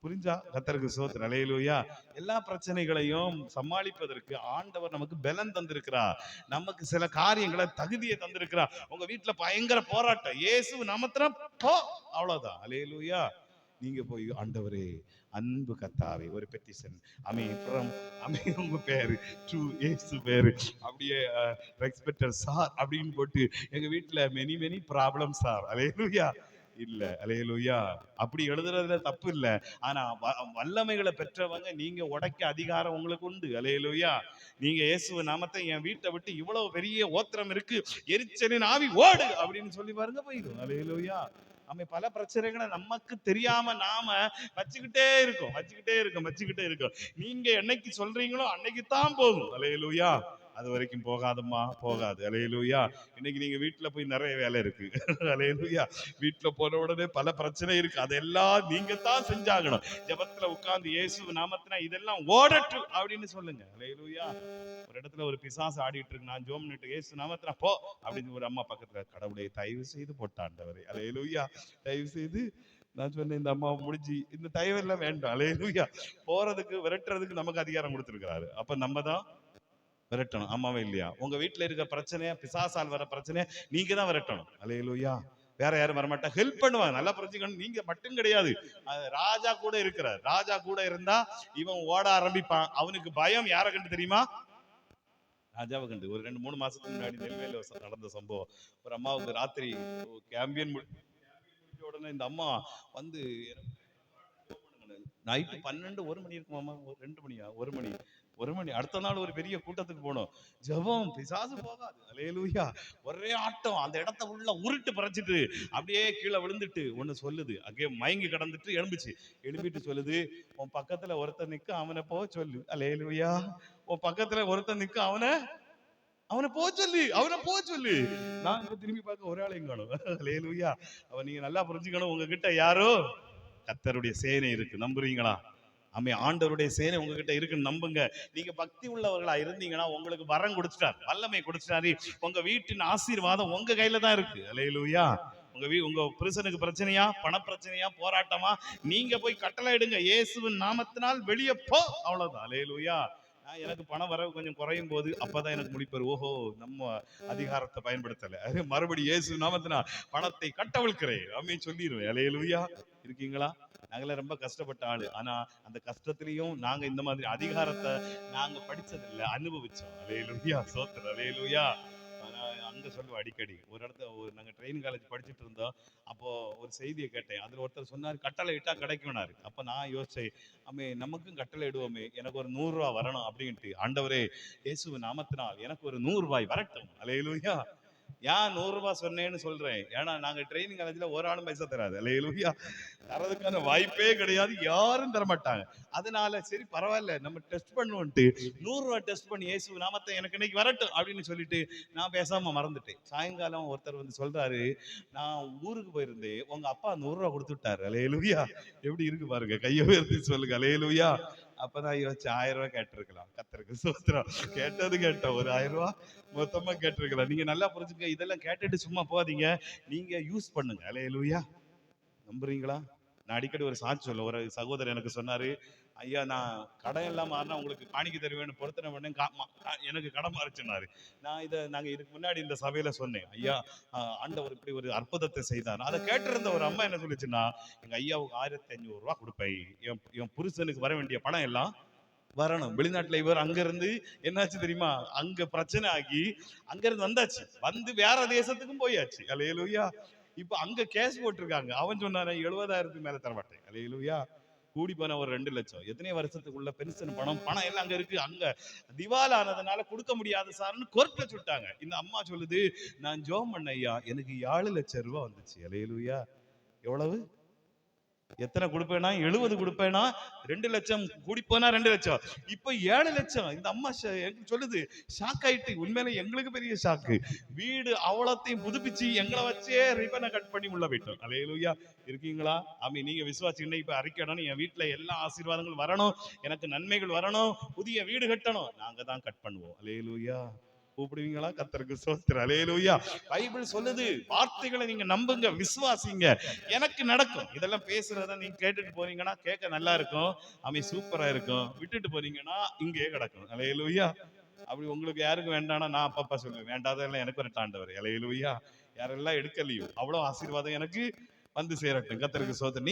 புரிஞ்சா? கர்த்தருக்கு ஸ்தோத்திரம். அல்லேலூயா! எல்லா பிரச்சனைகளையும் சமாளிப்பதற்கு ஆண்டவர் நமக்கு பலன் தந்திருக்கிறார். நமக்கு சில காரியங்களை தகுதியை தந்திருக்கிறார். உங்க வீட்டுல பயங்கர போராட்டம், இயேசு நாமத்தினால போ, அவ்வளவுதான். அல்லேலூயா! நீங்க போய் ஆண்டவரே அன்பு கர்த்தாவே, ஒரு பெட்டிஷன் உங்க பேரு டு இயேசு பேரு அப்படியே ரெஸ்பெக்டர் சார் அப்படின்னு போட்டு, எங்க வீட்டுல மெனி ப்ராப்ளம் சார். அல்லேலூயா! இல்ல. அல்லேலூயா! அப்படி எழுதுறதுல தப்பு இல்ல. ஆனா வல்லமைகளை பெற்றவங்க நீங்க உடைக்க அதிகாரம் உங்களுக்கு உண்டு. அல்லேலூயா! நீங்க இயேசு நாமத்தை என் வீட்டை விட்டு இவ்வளவு பெரிய ஓத்திரம் இருக்கு, எரிச்சலின் ஆவி ஓடு அப்படின்னு சொல்லி பாருங்க, போயிடும். அல்லேலூயா! நம்ம பல பிரச்சனைகளை நமக்கு தெரியாம நாம வச்சுக்கிட்டே இருக்கோம். நீங்க என்னைக்கு சொல்றீங்களோ அன்னைக்கு தான் போகும். அல்லேலூயா! அது வரைக்கும் போகாதம்மா, போகாது. அல்லேலூயா! இன்னைக்கு நீங்க வீட்டுல போய் நிறைய வேலை இருக்கு. அல்லேலூயா! வீட்டுல போன உடனே பல பிரச்சனை இருக்கு, அதெல்லாம் நீங்க தான் செஞ்சாகணும். ஜெபத்துல உட்கார்ந்து இயேசு நாமத்தினா இதெல்லாம் ஓடட்டும் அப்படின்னு சொல்லுங்க. அல்லேலூயா! ஒரு இடத்துல ஒரு பிசாசு ஆடிட்டு இருக்கு, நான் ஜோம் பண்ணிட்டு இயேசு நாமத்தினா போ அப்படின்னு ஒரு அம்மா பக்கத்துல, கடவுளை தயவு செய்து போட்டாண்டவரே. அல்லேலூயா! தயவு செய்து, நான் சொன்னேன் இந்த அம்மா முடிஞ்சு இந்த தயவெல்லாம் வேண்டாம். அல்லேலூயா! போறதுக்கு விரட்டுறதுக்கு நமக்கு அதிகாரம் கொடுத்திருக்கிறாரு. அப்ப நம்ம தான் விரட்டணும். ஆமாவே இல்லையா? உங்க வீட்டுல இருக்க பிரச்சனைய, பிசாசால் வர பிரச்சனைய நீங்க தான் விரட்டணும். அல்லேலூயா! வேற யாரும் வரமாட்டா, ஹெல்ப் பண்ணுவாங்க. நல்லா புரிஞ்சுக்கணும், நீங்க மட்டும் கிடையாது. ராஜா கூட இருக்கிறார். ராஜா கூட இருந்தா இவன் ஓட ஆரம்பிப்பான். அவனுக்கு பயம் யாரை கண்டு தெரியுமா? ராஜாவை கண்டு. ஒரு 2-3 மாசத்துக்கு முன்னாடி நெல்வேலியில நடந்த சம்பவம். ஒரு அம்மாவுக்கு ராத்திரி கேம்பியன் முடிஞ்ச உடனே இந்த அம்மா வந்து நைட்டு 12 1 மணி இருக்குமாமா, 2 மணியா, 1 மணி அடுத்த நாள் ஒரு பெரிய கூட்டத்துக்கு போனோம். ஜெபம், பிசாசு போகாது. அல்லேலூயா! ஒரே ஆட்டம், அந்த இடத்த உள்ள உருட்டு பறச்சிட்டு அப்படியே கீழே விழுந்துட்டு ஒண்ணு சொல்லுது, அங்கே மயங்கி கடந்துட்டு எழும்பிட்டு சொல்லுது, உன் பக்கத்துல ஒருத்தர் நிக்க அவனை போ சொல்லு. அல்லேலூயா! உன் பக்கத்துல ஒருத்தர் நிக்க அவனை போ சொல்லு. நான் திரும்பி பார்க்க ஒரு ஆளையும் காணோம். அல்லேலூயா! அவன் நீங்க நல்லா புரிஞ்சுக்கணும், உங்ககிட்ட யாரோ கர்த்தருடைய சேனை இருக்கு, நம்புறீங்களா? ஆமே, ஆண்டவருடைய சேனை உங்ககிட்ட இருக்குன்னு நம்புங்க. நீங்க பக்தி உள்ளவர்களா இருந்தீங்கன்னா உங்களுக்கு வரம் கொடுத்துட்டார், வல்லமை கொடுத்துட்டாரு. உங்க வீட்டின் ஆசீர்வாதம் உங்க கையில தான் இருக்கு. அல்லேலூயா! உங்க புருஷனுக்கு பிரச்சனையா, பண பிரச்சனையா, போராட்டமா, நீங்க போய் கட்டளை இடுங்க, இயேசுவின் நாமத்தினால் வெளியே போ, அவ்வளவுதான். அல்லேலூயா! எனக்கு பண வரவு கொஞ்சம் குறையும் போது அப்பதான் எனக்கு முடிப்பாரு, ஓஹோ நம்ம அதிகாரத்தை பயன்படுத்தல, மறுபடியும் இயேசு நாமத்தினா பணத்தை கட்டவிழ்க்கிறேன் அப்படின்னு சொல்லிடுவேன். அல்லேலூயா! இருக்கீங்களா? நாங்களே ரொம்ப கஷ்டப்பட்ட ஆளு, ஆனா அந்த கஷ்டத்திலையும் நாங்க இந்த மாதிரி அதிகாரத்தை நாங்க படிச்சதில்லை, அனுபவிச்சோம். அல்லேலூயா! ஸ்தோத்திரம். அல்லேலூயா! அங்க சொல்லுவோம் அடிக்கடி. ஒரு இடத்துல நாங்க ட்ரெயின் காலேஜ் படிச்சுட்டு இருந்தோம். அப்போ ஒரு செய்தியை கேட்டேன். அதுல ஒருத்தர் சொன்னாரு, கட்டளை இட்டா கிடைக்கும்னாரு. அப்ப நான் யோசிச்சேன், ஆமே நமக்கும் கட்டளை இடுவோமே, எனக்கு ஒரு 100 ரூபாய் வரணும் அப்படின்ட்டு. ஆண்டவரே இயேசுவின் நாமத்தினால் எனக்கு ஒரு 100 ரூபாய் வரட்டும். அல்லேலூயா. ஏன் 100 ரூபாய் சொன்னேன்னு சொல்றேன், ஏன்னா நாங்க ட்ரைனிங் காலேஜ்ல ஒரு ஆளும் பைசா தராது. அல்லேலூயா. தரதுக்கான வாய்ப்பே கிடையாது, யாரும் தரமாட்டாங்க. அதனால சரி பரவாயில்ல, நம்ம டெஸ்ட் பண்ணுவோம்ட்டு 100 ரூபாய் டெஸ்ட் பண்ணி இயேசு நாமத்தை எனக்கு இன்னைக்கு வரட்டும் அப்படின்னு சொல்லிட்டு நான் பேசாம மறந்துட்டேன். சாயங்காலம் ஒருத்தர் வந்து சொல்றாரு, நான் ஊருக்கு போயிருந்தேன், உங்க அப்பா 100 ரூபாய் கொடுத்து விட்டாரு. அல்லேலூயா. எப்படி இருக்கு பாருங்க, கையை உயர்த்தி சொல்லுங்க அல்லேலூயா. அப்பதான் யோசிச்சு 1000 ரூபாய் கேட்டிருக்கலாம். கர்த்தருக்கு ஸ்தோத்திரம். கேட்டோம், ஒரு 1000 ரூபாய் மொத்தமா கேட்டிருக்கலாம். நீங்க நல்லா புரிஞ்சுக்க, இதெல்லாம் கேட்டுட்டு சும்மா போகாதீங்க, நீங்க யூஸ் பண்ணுங்க. அல்லேலூயா. நம்புறீங்களா? நான் அடிக்கடி ஒரு சாட்சி சொல்ல, ஒரு சகோதரர் எனக்கு சொன்னாரு, ஐயா நான் கடன் எல்லாம் மாறினா உங்களுக்கு காணிக்க தருவேன்னு பொருத்தனை பண்ணேன், எனக்கு கடன் மாறிச்சுனாரு. நாங்க இதுக்கு முன்னாடி இந்த சபையில சொன்னேன், ஐயா ஆண்டவர் இப்படி ஒரு அற்புதத்தை செய்தார். அதை கேட்டிருந்த ஒரு அம்மா என்ன சொல்லிச்சுன்னா, எங்க ஐயாவுக்கு 1500 ரூபாய் கொடுப்பேன், என் புருஷனுக்கு வர வேண்டிய பணம் எல்லாம் வரணும். வெளிநாட்டுல இவர் அங்க இருந்து என்னாச்சு தெரியுமா, அங்க பிரச்சனை ஆகி அங்க இருந்து வந்தாச்சு, வந்து வேற தேசத்துக்கும் போயாச்சு. அல்லேலூயா. இப்ப அங்க கேஸ் போட்டிருக்காங்க. அவன் சொன்னானே 70,000 மேல தரமாட்டேன். அல்லேலூயா. கூடி போன ஒரு 2 லட்சம், எத்தனை வருஷத்துக்குள்ள பென்ஷன் பணம் எல்லாம் அங்க இருக்கு. அங்க திவால் ஆனதுனால கொடுக்க முடியாது சார்னு கோர்ட்ல சொல்லிட்டாங்க. இந்த அம்மா சொல்லுது, நான் ஜோம் பண்ண ஐயா, எனக்கு 7 லட்சம் ரூபாய் வந்துச்சு. அல்லேலூயா. எவ்வளவு? எத்தனை கொடுப்பேனா? 70 கொடுப்பேனா? 2 லட்சம் கூடி போனா 2 லட்சம், இப்ப 7 லட்சம். இந்த அம்மா சொல்லுது, ஷாக் ஆயிட்டு. உண்மையில எங்களுக்கு பெரிய ஷாக்கு. வீடு அவ்வளத்தையும் புதுப்பிச்சு எங்களை வச்சே ரிபனை கட் பண்ணி உள்ள போயிட்டோம். அல்லேலூயா. இருக்கீங்களா? ஆமீன். நீங்க விசுவாசிங்கன்னா இப்ப அறிக்கையிடணும், என் வீட்டுல எல்லா ஆசீர்வாதங்கள் வரணும், எனக்கு நன்மைகள் வரணும், புதிய வீடு கட்டணும், நாங்க தான் கட் பண்ணுவோம். அல்லேலூயா. கூப்பிடுவீங்களா? கர்த்தருக்கு ஸ்தோத்திரம். அல்லேலூயா. பைபிள் சொல்லுது, வார்த்தைகளை நீங்க நம்புங்க, விசுவாசிங்க, எனக்கு நடக்கும். இதெல்லாம் பேசுறத நீங்க கேட்டுட்டு போறீங்கன்னா கேட்க நல்லா இருக்கும், சூப்பரா இருக்கும். விட்டுட்டு போறீங்கன்னா இங்கே கிடக்கும். அல்லேலூயா. அப்படி உங்களுக்கு யாருக்கும் வேண்டாம்னா நான் அப்பப்பா சொல்லுவேன், வேண்டாதெல்லாம் எனக்கு ஒரு ஆண்டவர். அல்லேலூயா. யாரெல்லாம் எடுக்கலையோ அவ்வளவு ஆசீர்வாதம் எனக்கு வந்து சேரட்டும். கர்த்தருக்கு ஸ்தோத்திரம்.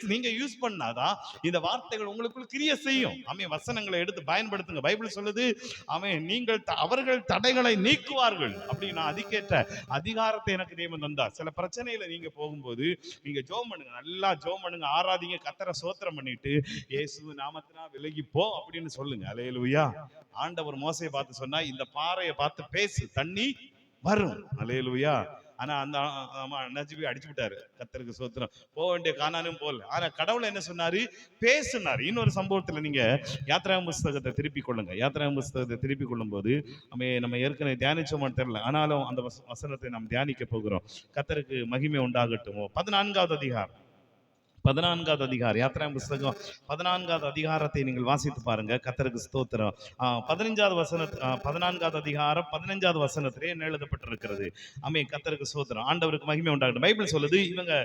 நீங்க யூஸ் பண்ணாதான் இந்த வார்த்தைகள் உங்களுக்குள் கிரியை செய்யும். வசனங்களை எடுத்து பயன்படுத்துங்க. பைபிள் சொல்லுது, அவர்கள் தடைகளை நீக்குவார்கள். அப்படி நான் அதுக்கேற்ற அதிகாரத்தை எனக்கு தேவன் தந்தார். சில பிரச்சனையில நீங்க போகும்போது நீங்க ஜெபம் பண்ணுங்க, நல்லா ஜெபம் பண்ணுங்க, ஆராதிங்க, கர்த்தரை ஸ்தோத்திரம் பண்ணிட்டு இயேசு நாமத்தினால் விலகி போ அப்படின்னு சொல்லுங்க. அல்லேலூயா. ஆண்டவர் மோசேயை பார்த்து சொன்னா, இந்த பாறையை பார்த்து பேசு, தண்ணி வரும். அல்லேலூயா. ஆனா அந்த நஜிபி அடிச்சு விட்டாரு. கர்த்தருக்கு ஸ்தோத்திரம். போக வேண்டிய கானானும் போல. ஆனா கடவுள் என்ன சொன்னாரு? பேசுனாரு. இன்னொரு சம்பவத்துல நீங்க யாத்திராகம புஸ்தகத்தை திருப்பி கொள்ளுங்க. யாத்திராகம புஸ்தகத்தை திருப்பி கொள்ளும் போது நம்ம ஏற்கனவே தியானிச்சோமான்னு தெரியல, ஆனாலும் அந்த வசனத்தை நாம் தியானிக்க போகிறோம். கர்த்தருக்கு மகிமை உண்டாகட்டும். 14வது அதிகாரம், 14வது அதிகாரம், யாத்திராகம புஸ்தகம் 14வது அதிகாரத்தை நீங்கள் வாசித்து பாருங்க. கர்த்தருக்கு ஸ்தோத்திரம். 15வது வசனம், 14வது அதிகாரம் 15வது வசனத்திலே என்ன எழுதப்பட்டிருக்கிறது? கர்த்தருக்கு ஸ்தோத்திரம். ஆண்டவருக்கு மகிமை உண்டாகட்டும். பைபிள் சொல்லுது, இவங்க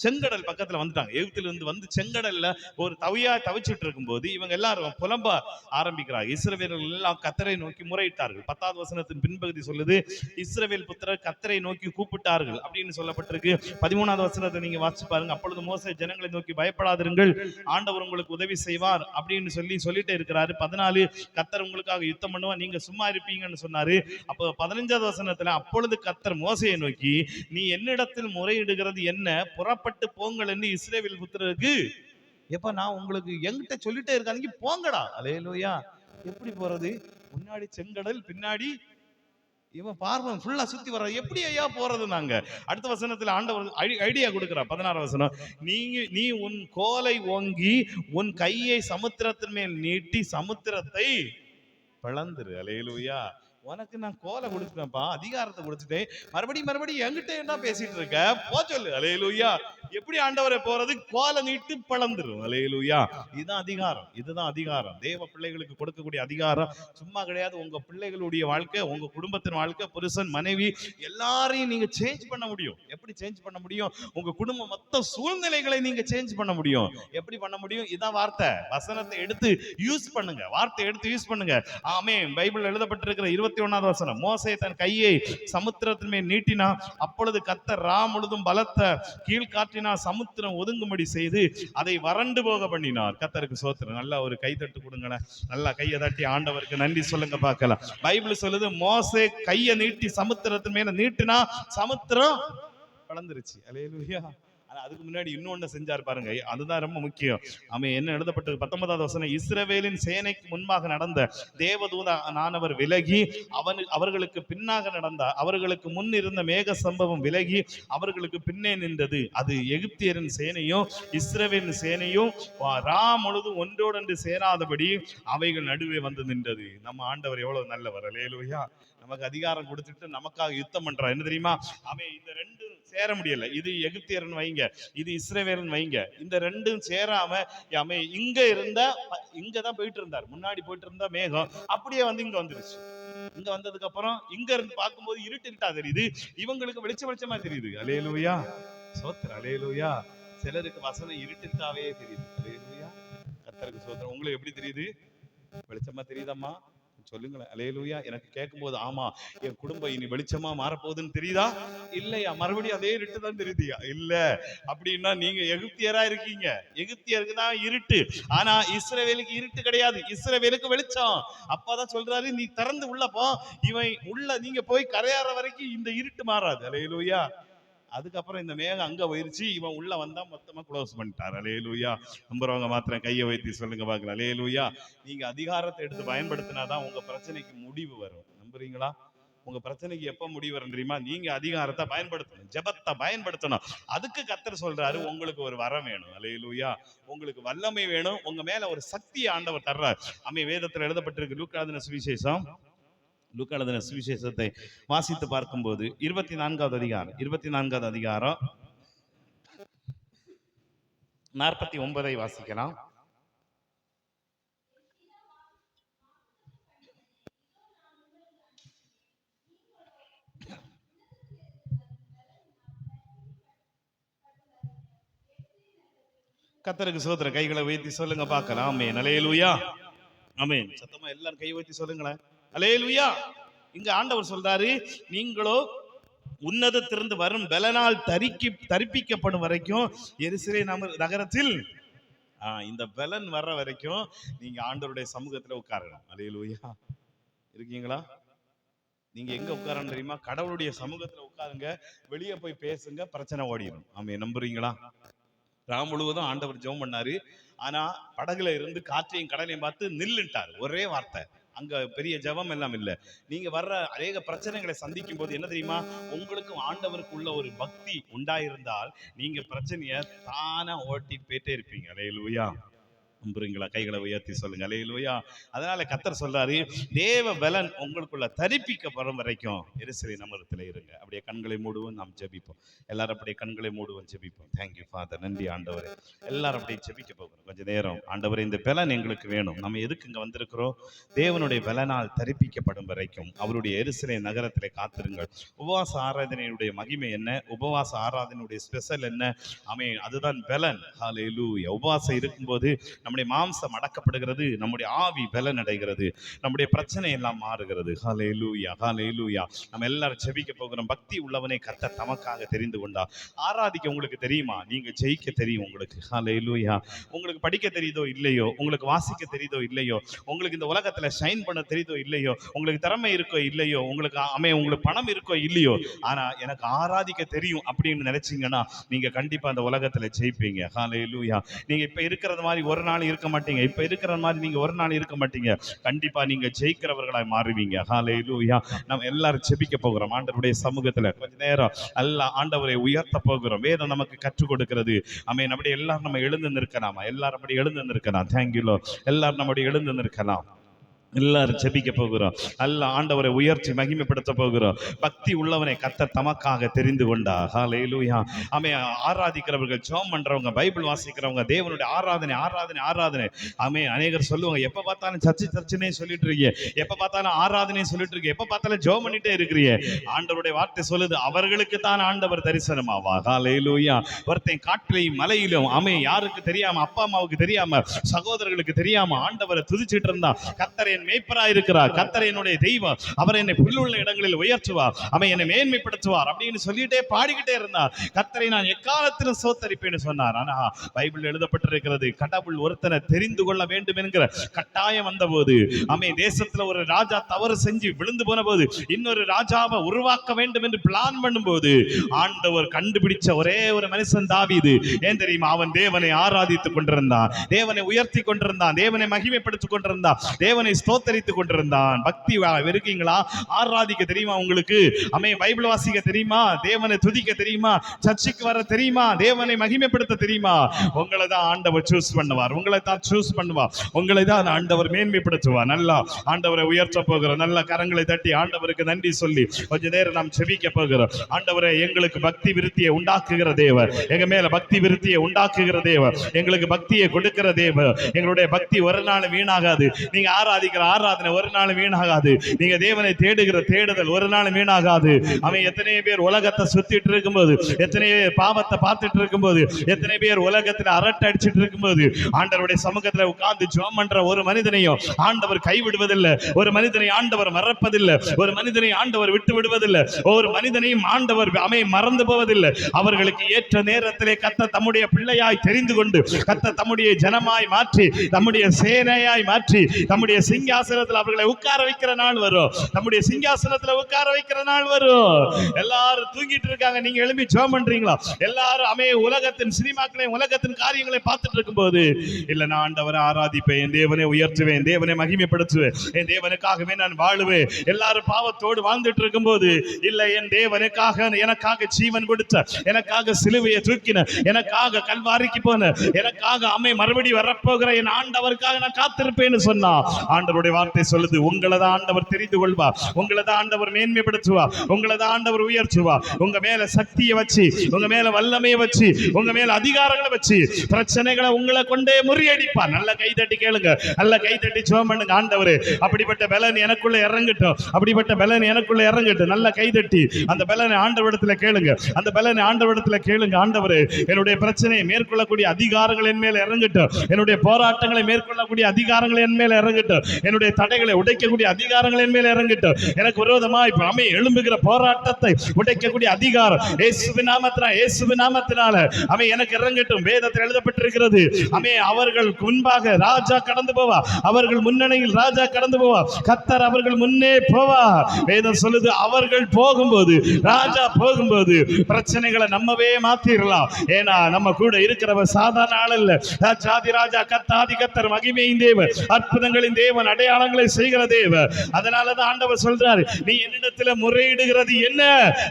செங்கடல் பக்கத்துல வந்துட்டாங்க. எகிப்தில இருந்து வந்து செங்கடல்ல ஒரு தவிச்சிட்டு இருக்கும்போது இவங்க எல்லாரும் புலம்ப ஆரம்பிக்கிறாங்க. இஸ்ரவேலர்கள் எல்லாம் கர்த்தரை நோக்கி முறையிட்டார்கள். 10வது வசனத்தின் பின்பகுதி சொல்லுது, இஸ்ரவேல் புத்திரர் கர்த்தரை நோக்கி கூப்பிட்டார்கள் அப்படின்னு சொல்லப்பட்டிருக்கு. 13வது வசனத்தை நீங்க வாசிச்சு பாருங்க. அப்பொழுது மோசே ஜனங்களை நோக்கி, பயப்படாதிருங்கள், ஆண்டவர் உங்களுக்கு உதவி செய்வார் அப்படின்னு சொல்லிட்டே இருக்கிறாரு. 14, கர்த்தர் உங்களுக்காக யுத்தம் பண்ணுவா, நீங்க சும்மா இருப்பீங்கன்னு சொன்னாரு. அப்போ 15வது வசனத்துல, அப்பொழுது கர்த்தர் மோசேயை நோக்கி, நீ என்னிடத்தில் முறையிடுகிறது என்ன? புறப்பட்டு போங்கள் என்று இஸ்ரவேல் புத்திரருக்கு, எப்ப நான் உங்களுக்கு என்கிட்ட சொல்லிட்டே இருக்காதீங்க, போங்கடா. அல்லேலூயா. எப்படி போறது? முன்னாடி செங்கடல், பின்னாடி இவன் பார்வன் ஃபுல்லா சுத்தி வர, எப்படி ஐயா போறது? நாங்க அடுத்த வசனத்துல ஆண்டவர் ஐடியா கொடுக்கிறார். 16 வசனம், நீ உன் கோலை ஓங்கி உன் கையை சமுத்திரத்தின் மேல் நீட்டி சமுத்திரத்தை பிளந்துரு. அல்லேலூயா. உனக்கு நான் கோலை கொடுத்துட்டேன்ப்பா, அதிகாரத்தை கொடுத்துட்டேன், மறுபடியும் என்கிட்ட என்ன பேசிட்டு இருக்க? போ சொல்லு. அல்லேலூயா. எப்படி ஆண்டவரை போறது? கோலை நீட்டு பழந்துரும். அல்லேலூயா. இதுதான் அதிகாரம். இதுதான் அதிகாரம். தேவ பிள்ளைகளுக்கு கொடுக்கக்கூடிய அதிகாரம் சும்மா கிடையாது. உங்க பிள்ளைகளுடைய வாழ்க்கை, உங்க குடும்பத்தின் வாழ்க்கை, புருஷன் மனைவி எல்லாரையும் நீங்க சேஞ்ச் பண்ண முடியும். எப்படி சேஞ்ச் பண்ண முடியும்? உங்க குடும்ப மொத்த சூழ்நிலைகளை நீங்க சேஞ்ச் பண்ண முடியும். எப்படி பண்ண முடியும்? இதான் வார்த்தை. வசனத்தை எடுத்து யூஸ் பண்ணுங்க, வார்த்தை எடுத்து யூஸ் பண்ணுங்க. ஆமென். பைபிள் எழுதப்பட்டிருக்கிற 21வது வசனம், மோசே தன் கையை சமுத்திரத்தின் மேல் நீட்டினான். அப்பொழுது கர்த்தர் முழுதும் பலத்த கீழ்காற்றின் பண்ணினா சமுத்திரம் ஒதுங்கும்படி செய்து அதை வறண்டு போக பண்ணினார். கர்த்தருக்கு ஸ்தோத்திரம். நல்லா ஒரு கைதட்டு கொடுங்களேன். நல்லா கையை தட்டி ஆண்டவருக்கு நன்றி சொல்லுங்க பார்க்கலாம். பைபிள் சொல்லுது, மோசே கையை நீட்டி சமுத்திரத்தின் மேல நீட்டினா சமுத்திரம் கலந்துருச்சு. அல்லேலூயா. அதுக்கு முன்னாடி இன்னொன்னு செஞ்சார் பாருங்க, அதுதான் ரொம்ப முக்கியம். அவன் என்ன எழுதப்பட்டது 19வது வசனம், இஸ்ரவேலின் சேனைக்கு முன்பாக நடந்த தேவதூதனானவர் விலகி அவர்களுக்கு பின்னாக நடந்தார். அவர்களுக்கு முன் இருந்த மேக சம்பவம் விலகி அவர்களுக்கு பின்னே நின்றது. அது எகிப்தியரின் சேனையும் இஸ்ரவேலின் சேனையும் முழுதும் ஒன்றோடொன்று சேராதபடி அவைகள் நடுவே வந்து நின்றது. நம்ம ஆண்டவர் எவ்வளவு நல்லவர். அல்லேலூயா. நமக்கு அதிகாரம் கொடுத்துட்டு நமக்காக யுத்தம் பண்றார். என்ன தெரியுமா, அவன் இந்த ரெண்டும் சேர முடியல. இது எகிப்தியர்னு வைங்க, இது இஸ்ரவேல்னு வைங்க. இந்த ரெண்டும் சேராம அவன் இங்கதான் போயிட்டு இருந்தார். முன்னாடி போயிட்டு இருந்தா மேகம் அப்படியே வந்து இங்க வந்துருச்சு. இங்க வந்ததுக்கு அப்புறம் இங்க இருந்து பார்க்கும்போது இருட்டா தெரியுது, இவங்களுக்கு வெளிச்சமா தெரியுது. அல்லேலூயா. சோத்திரம். அல்லேலூயா. சிலருக்கு வசனம் இருட்டாவே தெரியுது. அல்லேலூயா. கர்த்தருக்கு சோத்திரம். உங்களுக்கு எப்படி தெரியுது? வெளிச்சமா தெரியுதாம்மா? சொல்லுங்களேன். அல்லேலூயா. எனக்கு கேட்கும்போது ஆமா, என் குடும்பம் இனி வெளிச்சமா மாறப்போகுதுன்னு தெரியுதா? இல்லையா? மறுபடியும் அதே இருட்டு தான் தெரியுதியா? இல்ல. அப்படின்னா நீங்க எகிப்தியரா இருக்கீங்க. எகிப்தியருக்கு தான் இருட்டு, ஆனா இஸ்ரவேலுக்கு இருட்டு கிடையாது. இஸ்ரவேலுக்கு வெளிச்சம். அப்பதான் சொல்றாரு, நீ திறந்து உள்ள போ, இவன் உள்ள நீங்க போய் கரையாற வரைக்கும் இந்த இருட்டு மாறாது. அல்லேலூயா. அதுக்கப்புறம் இந்த மேகம் அங்க போயிருச்சு, இவன் உள்ள வந்தா மொத்தமா க்ளோஸ் பண்ணிட்டார். அல்லேலூயா. நம்புறவங்க மாத்திரம் கையை வைத்து சொல்லுங்க பார்க்கலாம். அல்லேலூயா. நீங்க அதிகாரத்தை எடுத்து பயன்படுத்தினாதான் உங்க பிரச்சனைக்கு முடிவு வரும். நம்புறீங்களா? உங்க பிரச்சனைக்கு எப்ப முடிவு வரும் தெரியுமா? நீங்க அதிகாரத்தை பயன்படுத்தணும், ஜெபத்தை பயன்படுத்தணும். அதுக்கு கர்த்தர் சொல்றாரு, உங்களுக்கு ஒரு வரம் வேணும். அல்லேலூயா. உங்களுக்கு வல்லமை வேணும், உங்க மேல ஒரு சக்தியை ஆண்டவர் தர்றார். வேதத்தில் எழுதப்பட்டிருக்கு. லூக்கா எழுதின சுவிசேஷத்தை வாசித்து பார்க்கும்போது 24வது அதிகாரம் 49 வாசிக்கலாம். கர்த்தருக்கு ஸ்தோத்திரம். கைகளை உயர்த்தி சொல்லுங்க பார்க்கலாம். ஆமென். அல்லேலூயா. ஆமென். சத்தமா எல்லாரும் கை உயர்த்தி சொல்லுங்களேன். அல்லேலூயா. இங்க ஆண்டவர் சொல்றாரு, நீங்களோ உன்னதத்திலிருந்து வரும் பலனால் தரிப்பிக்கப்படும் வரைக்கும் எருசலேம் நகரத்தில் இந்த பலன் வர்ற வரைக்கும் நீங்க ஆண்டவருடைய சமூகத்துல உட்காரணும். அல்லேலூயா. இருக்கீங்களா? நீங்க எங்க உட்காரணும் தெரியுமா? கடவுளுடைய சமூகத்துல உட்காருங்க. வெளியே போய் பேசுங்க, பிரச்சனை ஓடிடும். ஆமென். நம்புறீங்களா? ராம் முழுவதும் ஆண்டவர் ஜெபம் பண்ணாரு. ஆனா படகுல இருந்து காற்றையும் கடலையும் பார்த்து நில்லுட்டார். ஒரே வார்த்தை. அங்க பெரிய ஜெபம் எல்லாம் இல்ல. நீங்க வர்ற அநேக பிரச்சனைகளை சந்திக்கும் போது என்ன தெரியுமா, உங்களுக்கும் ஆண்டவருக்கு உள்ள ஒரு பக்தி உண்டாயிருந்தால் நீங்க பிரச்சனைய தானா ஓட்டிட்டு போயிட்டே இருப்பீங்க. அல்லேலூயா. நம்புறீங்களா? கைகளை உயர்த்தி சொல்லுங்க. அல்லேலூயா. அதனால கர்த்தர் சொல்றாரு, தேவ பலன் உங்களுக்குள்ள தரிப்பிக்கப்படும் வரைக்கும் எருசலேம் நகரத்துல இருங்க. அப்படியே கண்களை மூடுவோம், நாம் ஜெபிப்போம். எல்லாரும் அப்படியே கண்களை மூடுவோம், ஜெபிப்போம். Thank you father. நன்றி ஆண்டவரே. எல்லாரும் அப்படியே ஜெபிக்க போகிறோம் கொஞ்ச நேரம். ஆண்டவரே, இந்த பலன் எங்களுக்கு வேணும். நம்ம எதுக்கு இங்க வந்திருக்கிறோம்? தேவனுடைய பலனால் தரிப்பிக்கப்படும் வரைக்கும் அவருடைய எருசலேம் நகரத்திலே காத்திருங்கள். உபவாச ஆராதனையுடைய மகிமை என்ன? உபவாச ஆராதனையுடைய ஸ்பெஷல் என்ன? ஆமென். அதுதான் பலன். ஹல்லேலூயா. உபவாசம் இருக்கும்போது நம்முடைய மாம்சம் அடக்கப்படுகிறது, நம்முடைய ஆவி பலன் அடைகிறது, நம்முடைய பிரச்சனை எல்லாம் மாறுகிறது. ஹல்லேலூயா. ஹல்லேலூயா. நம்ம எல்லாரும் ஜெபிக்க போகிறோம். பக்தி உள்ளவனை கர்த்தர் தமக்காக தெரிந்து கொண்டார். ஆராதிக்க உங்களுக்கு தெரியுமா? நீங்க ஜெயிக்க தெரியும் உங்களுக்கு. ஹல்லேலூயா. உங்களுக்கு படிக்க தெரியுதோ இல்லையோ, உங்களுக்கு வாசிக்க தெரியுதோ இல்லையோ, உங்களுக்கு இந்த உலகத்துல ஷைன் பண்ண தெரியுதோ இல்லையோ, உங்களுக்கு திறமை இருக்கோ இல்லையோ, உங்களுக்கு பணம் இருக்கோ இல்லையோ, ஆனா எனக்கு ஆராதிக்க தெரியும் அப்படின்னு நினைச்சீங்கன்னா நீங்க கண்டிப்பா அந்த உலகத்துல ஜெயிப்பீங்க. ஹல்லேலூயா. நீங்க இப்ப இருக்கிறது மாதிரி ஒரு நாள் இருக்க மாட்டீங்க. இப்ப இருக்கிற மாதிரி நீங்க ஒரு நாள் இருக்க மாட்டீங்க. கண்டிப்பா நீங்க ஜெயிக்கிறவர்களாய் மாறுவீங்க. ஹல்லேலூயா. நம்ம எல்லாரும் ஜெபிக்க போகிறோம் ஆண்டவருடைய சமூகத்துல. கொஞ்ச நேரம் அல்ல ஆண்டவரை உயர்த்த போகிறோம். வேதம் நமக்கு கற்றுக் கொடுக்கிறது. ஆமென். அப்படி எல்லாரும் நம்ம எழுந்து நிற்கலாமா? எல்லாரும் அப்படி எழுந்து நிற்கலாம். Thank you low. எல்லாரும் நம்ம அப்படி எழுந்து நிற்கலாம். எல்லாரும் ஜெபிக்க போகிறோம். அல்ல ஆண்டவரை உயர்த்தி மகிமைப்படுத்த போகிறோம். பக்தி உள்ளவனை கர்த்தர் தமக்காக தெரிந்து கொண்டார். ஹல்லேலூயா. ஆமென். ஆராதிக்கிறவர்கள், ஜெபம் பண்றவங்க, பைபிள் வாசிக்கிறவங்க, தேவனுடைய ஆராதனை ஆராதனை ஆராதனை. ஆமென். அநேகர் சொல்லுவாங்க, எப்ப பார்த்தாலும் சர்ச்சைனே சொல்லிட்டு இருக்கீங்க, எப்ப பார்த்தாலும் ஆராதனை சொல்லிட்டு இருக்கீங்க, எப்ப பார்த்தாலும் ஜெபம் பண்ணிட்டே இருக்கிறீங்க. ஆண்டவருடைய வார்த்தை சொல்லுது, அவர்களுக்கு தான் ஆண்டவர் தரிசனமாவா. ஹல்லேலூயா. ஒருத்தன் காட்டிலையும் மலையிலும், ஆமென், யாருக்கு தெரியாம, அப்பா அம்மாவுக்கு தெரியாம, சகோதரர்களுக்கு தெரியாம ஆண்டவரை துதிச்சிட்டு இருந்தா, கர்த்தர் என் மேய்ப்பராய் இருக்கிறார், கர்த்தர் என்னுடைய தெய்வம், அவர் என்னை புல்லுள்ள இடங்களில் உயர்த்துவார், அவன் என்னை மேன்மைப்படுத்துவார் அப்படின்னு சொல்லிட்டே பாடிக்கிட்டே இருந்தார். கர்த்தரை நான் எக்காலத்திலும் சோத்தரிப்பேன்னு சொன்னார். ஆனா பைபிள் எழுதப்பட்டிருக்கிறது, கடவுள் ஒருத்தனை தெரிந்து கொள்ள வேண்டும் என்கிற கட்டாயம் வந்த போது, தேசத்துல ஒரு ராஜா தவறு செஞ்சு விழுந்து போன போது, இன்னொரு ராஜாவை உருவாக்க வேண்டும் என்று பிளான் பண்ணும்போது ஆண்டவர் கண்டுபிடிச்ச ஒரே ஒரு மனுஷன் தாவீது. ஏன் தெரியுமா? அவன் தேவனை ஆராதித்துக் கொண்டிருந்தான், தேவனை உயர்த்தி கொண்டிருந்தான், தேவனை மகிமைப்படுத்திக் கொண்டிருந்தான், தேவனை ஸ்தோத்தரித்துக் கொண்டிருந்தான். பக்தி இருக்கீங்களா? ஆராதிக்க தெரியுமா உங்களுக்கு? பைபிள் வாசிக்க தெரியுமா? தேவனை துதிக்க தெரியுமா? சர்ச்சுக்கு வர தெரியுமா? தேவனை மகிமைப்படுத்த தெரியுமா? உங்களை தான் ஆண்டவர் சூஸ் பண்ணுவார், உங்களை தான் சூஸ் பண்ணுவார், உங்களை தான் ஆண்டவர் மேன்மைப்படுத்துவார். நல்லா ஆண்டவரை உயர்த்த போகிறோம். நல்ல கரங்களை தட்டி ஆண்டவருக்கு நன்றி சொல்லி கொஞ்ச நேரம் நாம் செபிக்க போகிறோம். ஆண்டவரே, எங்களுக்கு பக்தி விருத்தியை உண்டாக்குகிற தேவர், எங்க மேல பக்தி விருத்தியை உண்டாக்குகிற தேவர், எங்களுக்கு பக்தியை கொடுக்கிற தேவர். எங்களுடைய பக்தி ஒரு நாள் வீணாகாது. நீங்க ஆராதிக்கிற ஆராதனை ஒரு நாள் வீணாகாது. நீங்க தேவனை தேடுகிற தேடுதல் ஒரு நாள் வீணாகாது. அவன் எத்தனை பேர் உலகத்தை சுத்திட்டு இருக்கும்போது, எத்தனை பேர் பாவத்தை பார்த்துட்டு இருக்கும்போது, எத்தனை பேர் உலகத்தில் அரட்டை அடிச்சுட்டு இருக்கும்போது ஆண்டவருடைய சமூகத்தில் உட்கார்ந்து ஜெபம் பண்ற ஒரு மனிதனையும் ஆண்டவர் கைவிடுவதில்லை, ஒரு மனிதனை ஆண்டவர் மறப்பதில்லை, ஒரு மனிதனை ஆண்டவர் விட்டு விடுவதில்லை, ஒரு மனிதனையும் ஆண்டவர் மறந்து போவதில்லை. அவர்களுக்கு ஏற்ற நேரத்திலே கர்த்தர் தம்முடைய பிள்ளையாய் தெரிந்து கொண்டு, கர்த்தர் தம்முடைய ஜனமாய் மாற்றி, தம்முடைய சேனையாய் மாற்றி, தம்முடைய சிங்காசனத்தில் அவர்களை உட்கார வைக்கிற நாள் வரும். நம்முடைய சிங்காசனத்தில் உட்கார வைக்கிற நாள் வரும். எல்லாரும் தூங்கிட்டு இருக்காங்க, நீங்க எழுப்பி ஜெபம் பண்றீங்களா? எல்லாரும் உலகத்தின் சினிமாக்களையும் உலகத்தின் காரியங்களை பார்த்துட்டு இருக்கும்போது, இல்ல நான் ஆண்டவரை ஆராதிப்பேன், என் தேவனை உயர்த்துவேன், தேவனை மகிமைப்படுத்துவேன், என் தேவனுக்காகவே நான் வாழுவேன். எல்லாரும் பாவத்தோடு வாழ்ந்துட்டு இருக்கும்போது, இல்ல என் தேவனுக்காக, எனக்காக ஜீவன் கொடுத்த, எனக்காக சிலுவையை தூக்கின, எனக்காக கல்வாரிக்கு போன, எனக்காக மறுபடி வரப்போகிற என் ஆண்டவருக்காக நான் காத்திருப்பேன்னு சொன்னா, ஆண்டவருடைய வார்த்தை சொல்லுது, உங்களை தான் ஆண்டவர் தெரிந்து கொள்வார், உங்களை தான் ஆண்டவர் மேன்மைப்படுத்துவார், உங்களை தான் ஆண்டவர் உயர்த்துவார். உங்க மேல சக்தியை வச்சு, உங்க மேல வல்லமையை வச்சு, உங்க மேல அதிகாரங்களை வச்சு பிரச்சனைகளை உங்களை கொண்டே முறியடிப்பார். நல்ல கைதட்டி கேளுங்க, நல்ல கைதட்டி ஜெபம் பண்ணுங்க. ஆண்டவரே, அப்படிப்பட்ட பலன் எனக்குள்ள இறங்கட்டும், அப்படிப்பட்ட பலன் எனக்குள்ள இறங்கட்டும். நல்ல கைதட்டி அந்த பலனை ஆண்டவரிடத்துல கேளுங்க, அந்த பலனை ஆண்டவரிடத்துல கேளுங்க. ஆண்டவரே, என்னுடைய பிரச்சனையை மேற்கொள்ளக்கூடிய அதிகாரங்கள் என் மேல இறங்கட்டும், என்னுடைய போராட்டங்களை மேற்கொள்ளக்கூடிய அதிகாரங்கள் என் மேல இறங்கட்டும், என்னுடைய தடைகளை உடைக்கக்கூடிய அதிகாரங்கள் என் மேல இறங்கட்டும். எனக்கு விரோதமாய் எழும்புகிற போராட்டத்தை உடைக்கக்கூடிய அதிகாரம் இயேசுவின் நாமத்தினால, இயேசுவின் நாமத்தினால எனக்கு இறங்கட்டும். வேதத்தில் எழுதப்பட்டிருக்கிறது, அவர்கள் முன்பாக ராஜா கடந்து போவா, அவர்கள் முன்னணியில் ராஜா கடந்து போவா, கர்த்தர் அவர்கள் முன்னே போவா. வேதம் சொல்லுது, அவர்கள் போகும்போது, ராஜா போகும்போது பிரச்சனைகளை நம்மவே மாத்திரலாம். ஏன்னா நம்ம கூட இருக்கிறவர் சாதாரண ஆள் இல்ல. ராஜாதி ராஜா, கர்த்தாதி கர்த்தர், மகிமையின் தேவன், அற்புதங்களின் தேவன், அடையாளங்களை செய்கிற தேவன். அதனாலதான் ஆண்டவர் சொல்றாரு, நீ என்னிடத்துல முறையிடுகிறது என்ன,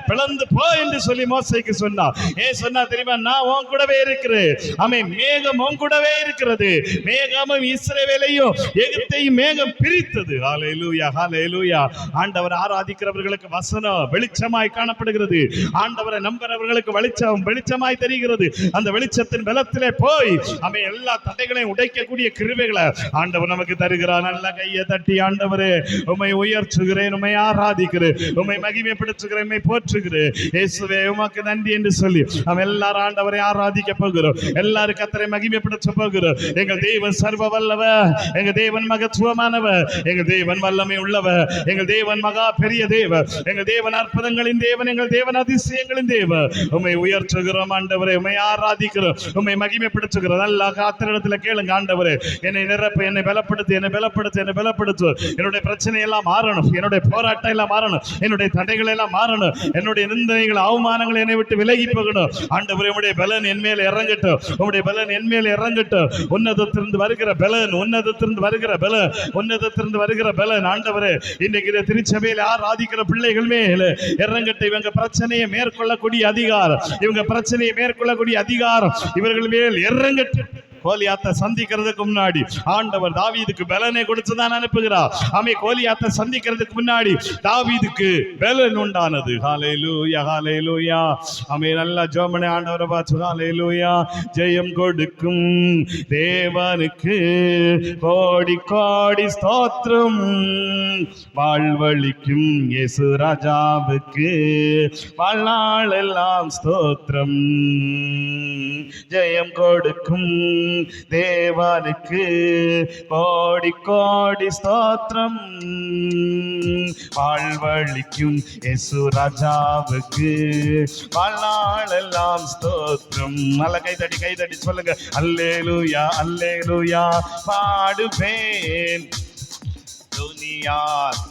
பிளந்து போ என்று சொல்லி மோசேக்கு சொன்னார். ஏன் சொன்னா தெரியுமா? நான் உன் கூடவே இருக்கிறேன். மேகம் உன் கூடவே இருக்கிறது. மேகமும் இஸ்ரவேலையும் எகிப்தையும் மேகம் பிரித்தது. ஹல்லேலூயா, ஹல்லேலூயா. ஆண்டவர் ஆராதிக்கிறவர்களுக்கு வசனம் வெளிச்சமாய் காணப்படுகிறது. ஆண்டவரை நம்புறவர்களுக்கு வெளிச்சமாய் தெரிகிறது. அந்த வெளிச்சத்தின் பலத்திலே போய் எல்லா தடைகளையும் உடைக்கக்கூடிய கிருபைகளை ஆண்டவர் நமக்கு தருகிறார். நல்ல கையை தட்டி, ஆண்டவரே உம்மை உயர்த்துகிறேன், உம்மை ஆராதிக்கிறேன், உம்மை மகிமைப்படுத்துகிறேன், உம்மை போற்றுகிறேன். இயேசுவே உமக்கு நன்றி என்று சொல்லி எல்லாரும் ஆண்டவரை ஆராதிக்க போகிறோம். எல்லாரும் கர்த்தரை மகிமைப்படுத்த போகிறோம். எங்கள் தேவன் சர்வ வல்லவர், எங்கள் தேவன் மகத்துவமானவர், எங்கள் தேவன் வல்லமை உள்ளவர், எங்கள் தேவன் மகா பெரிய தேவன், எங்கள் தேவன் அற்புதங்களின் தேவன், எங்கள் தேவன் அதிசயங்களின் தேவன். உம்மை உயர்த்துகிறோம் ஆண்டவரே, உம்மை ஆராதிக்கிறோம், உம்மை மகிமைப்படுத்துகிறோம். நல்லா காத்திரத்துல கேளுங்க. ஆண்டவரே, என்னை நிரப்ப, என்னை பலப்படுத்து, என்னை பலப்படுத்து, என்னை பலப்படுத்து. என்னுடைய பிரச்சனை எல்லாம் மாறணும், என்னுடைய போராட்டம் எல்லாம் மாறணும், என்னுடைய தடைகள் எல்லாம் மாறணும், என்னுடைய நிந்தனைகள் அவமானங்கள் என்னை விட்டு விலகி போகணும். ஆண்டவரே, உம்முடைய பலன் என் மேல் இறங்கட்டும், உம்முடைய பலன் என் மேல் இறங்கட்டும். உன்னதத்திலிருந்து வருகிற பலன், உன்னதத்திலிருந்து வருகிற பலன், உன்னதத்திலிருந்து வருகிற பலன். ஆண்டவரே, இன்னைக்கு இந்த திருச்சபையில் ஆராதிக்கிற பிள்ளைகள் மேல் இறங்கட்டும். இவங்க பிரச்சனையை மேற்கொள்ளக்கூடிய அதிகாரம், இவங்க பிரச்சனையை மேற்கொள்ளக்கூடிய அதிகாரம் இவர்கள் மேல் இறங்கட்டும். கோலியாத்தை சந்திக்கிறதுக்கு முன்னாடி ஆண்டவர் தாவீதுக்கு பலனை கொடுத்துதான் அனுப்புகிறார். கோலியாத்தை சந்திக்கிறதுக்கு முன்னாடி தாவீதுக்கு பலன் உண்டானது. ஹல்லேலூயா, ஹல்லேலூயா. நல்லா ஜெபமே ஆண்டவரை பார்த்து ஹல்லேலூயா. ஜெயம் கொடுக்கும் தேவனுக்கு கோடி கோடி ஸ்தோத்திரம், வாழ்வழிக்கும் இயேசு ராஜாவுக்கு வாழ்நாள் எல்லாம் ஸ்தோத்திரம். ஜெயம் கொடுக்கும் தேவனுக்கு கோடி கோடி ஸ்தோத்திரம். வாழ்வழிக்கும் இயேசு ராஜாவுக்கு வாழ்நாளெல்லாம் ஸ்தோத்திரம். நல்ல கைதட்டி சொல்லுங்க, அல்லேலூயா அல்லேலூயா பாடுவேன் துனியார்.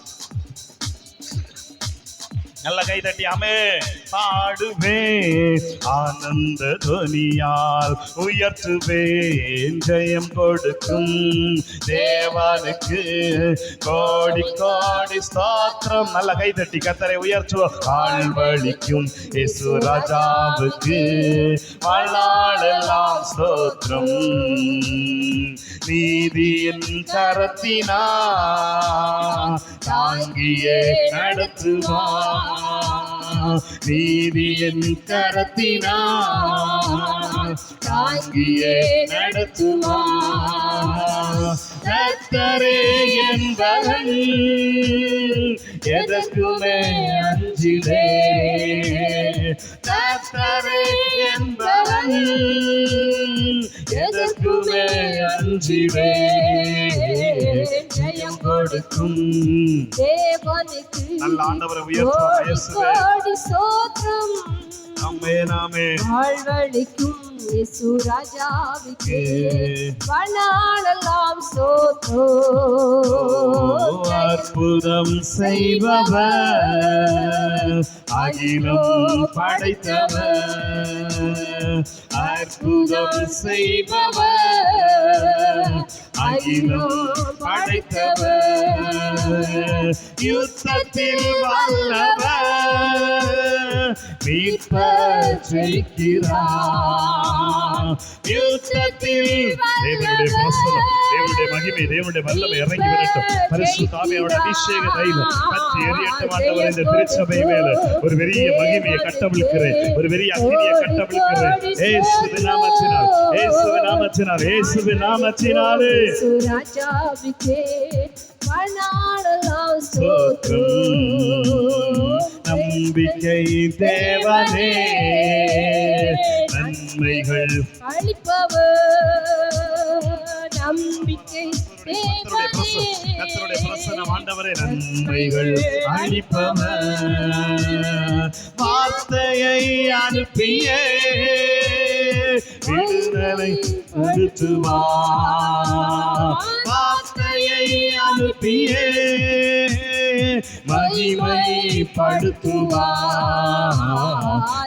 நல்ல கைதட்டி ஆமென் பாடுவேன் ஆனந்த துனியால் உயர்த்துவேன். ஜெயம் கொடுக்கும் தேவனுக்கு கோடி கோடி ஸ்தோத்திரம். நல்ல கைதட்டி கர்த்தரை உயர்த்துவோம். வாழ்வழிக்கும் இயேசு ராஜாவுக்கு வாழ்நாளெல்லாம் ஸ்தோத்திரம். நீதியின் கரத்தினா தாங்கியே நடத்துவா, நீதியின் கரத்தினா தாங்கியே நடத்துவா. கர்த்தரே என்பவன் எதற்குமே அஞ்சிடே. கர்த்தரே என்பவன் எதற்குமே அஞ்சிடே. ஜெயம் கொடுக்கும் தேவனுக்கு நல்ல ஆண்டவரை உயர்த்துவோம். ஸ்தோத்திரம். ஆமென் ஆமென். வாழ்வழிக்கும் இயேசு ராஜாவுக்கு வாழ்நாளெல்லாம் ஸ்தோத்திரம். அற்புதம் செய்பவர் அகிலம் படைத்தவர். அற்புதம் செய்பவர் அகிலம் படைத்தவர். யுத்தத்தில் வல்லவர் மீட்பர் ஜெயிக்கிறார். யுத்தத்தில் தேவனுடைய பிரசன்னம், தேவனுடைய மகிமை, தேவனுடைய வல்லமை இறங்கி வரட்டும். பரிசுத்த ஆவியானவருடைய அபிஷேக தைலம் பற்றி எரியட்டும். ஆண்டவரே, இந்த திருச்சபை மேல ஒரு பெரிய மகிமையை கட்டவிழ்க்கிறேன், ஒரு பெரிய அக்கினியை கட்டவிழ்க்கிறேன். இயேசுவின் நாமத்தினால், இயேசுவின் நாமத்தினால், இயேசுவின் நாமத்தினாலே ராஜாவுக்கே வாழ்நாளெல்லாம் ஸ்தோத்திரம். நம்பிக்கை தேவனே நன்மைகள் அளிப்பவர். நம்பிக்கை தேவனே கர்த்தருடைய பிரசன்னம் ஆண்டவரே நன்மைகள் அளிப்பவர். வார்த்தையை அனுப்பியே விடுதலை கொடுத்துவார். வார்த்தையை அனுப்பியே மகிமைப்படுத்துவார்.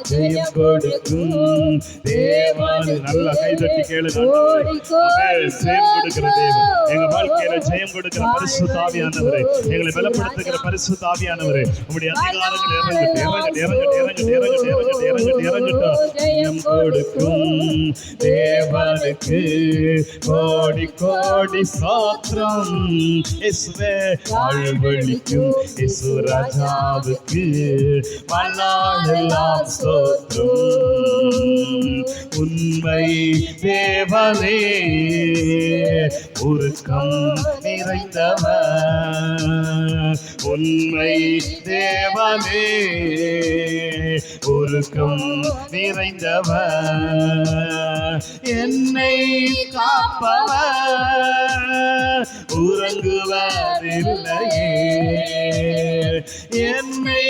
ஜெயம் கொடுக்கும் தேவன். நல்ல கைதட்டி கேளுங்க. ஜெயம் கொடுக்கிற தேவன், எங்க வாழ்க்கையில ஜெயம் கொடுக்கிற பரிசுத்த ஆவியானவரே, எங்களை பலப்படுத்துகிற பரிசுத்த ஆவியானவரே, உங்களுடைய அதிகாரங்கள் இறங்கட்டும் இறங்கட்டும் இறங்கட்டும் இறங்கட்டும் இறங்கட்டும் இறங்கட்டும் இறங்கட்டும். ஜெயம் கொடுக்கும் தேவனுக்கு கோடி கோடி ஸ்தோத்திரம். இயேசுவே வாழ்வழிக்கும் இயேசு ராஜாவுக்கு வாழ்நாளெல்லாம் ஸ்தோத்திரம். உண்மை தேவனே உருக்கம் நிறைந்தவர். உண்மை தேவனே உருக்கம் நிறைந்தவர். என்னை காப்பவர் உறங்குவதில்லையே. என்னை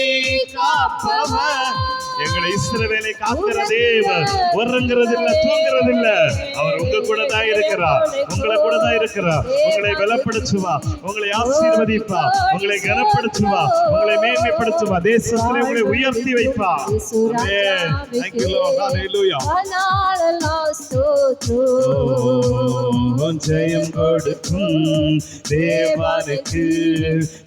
காப்பவர், எங்களை இஸ்ரவேலை காக்கிற தேவன் உறங்குறதில்லை, தூங்குறதில்லை. அவர் உங்க கூட தான் இருக்கிறார், உங்களை கூட தான் இருக்கிறார். உங்களை பலப்படுத்துவா, உங்களை ஆசீர்வதிப்பா, உங்களை கனப்படுத்துவா, உங்களை மேன்மைப்படுத்துவா, தேசத்திலே உங்களை உயர்த்தி வைப்பா. Thank you Lord. Hallelujah. ஜெயம் கொடுக்கும் தேவனுக்கு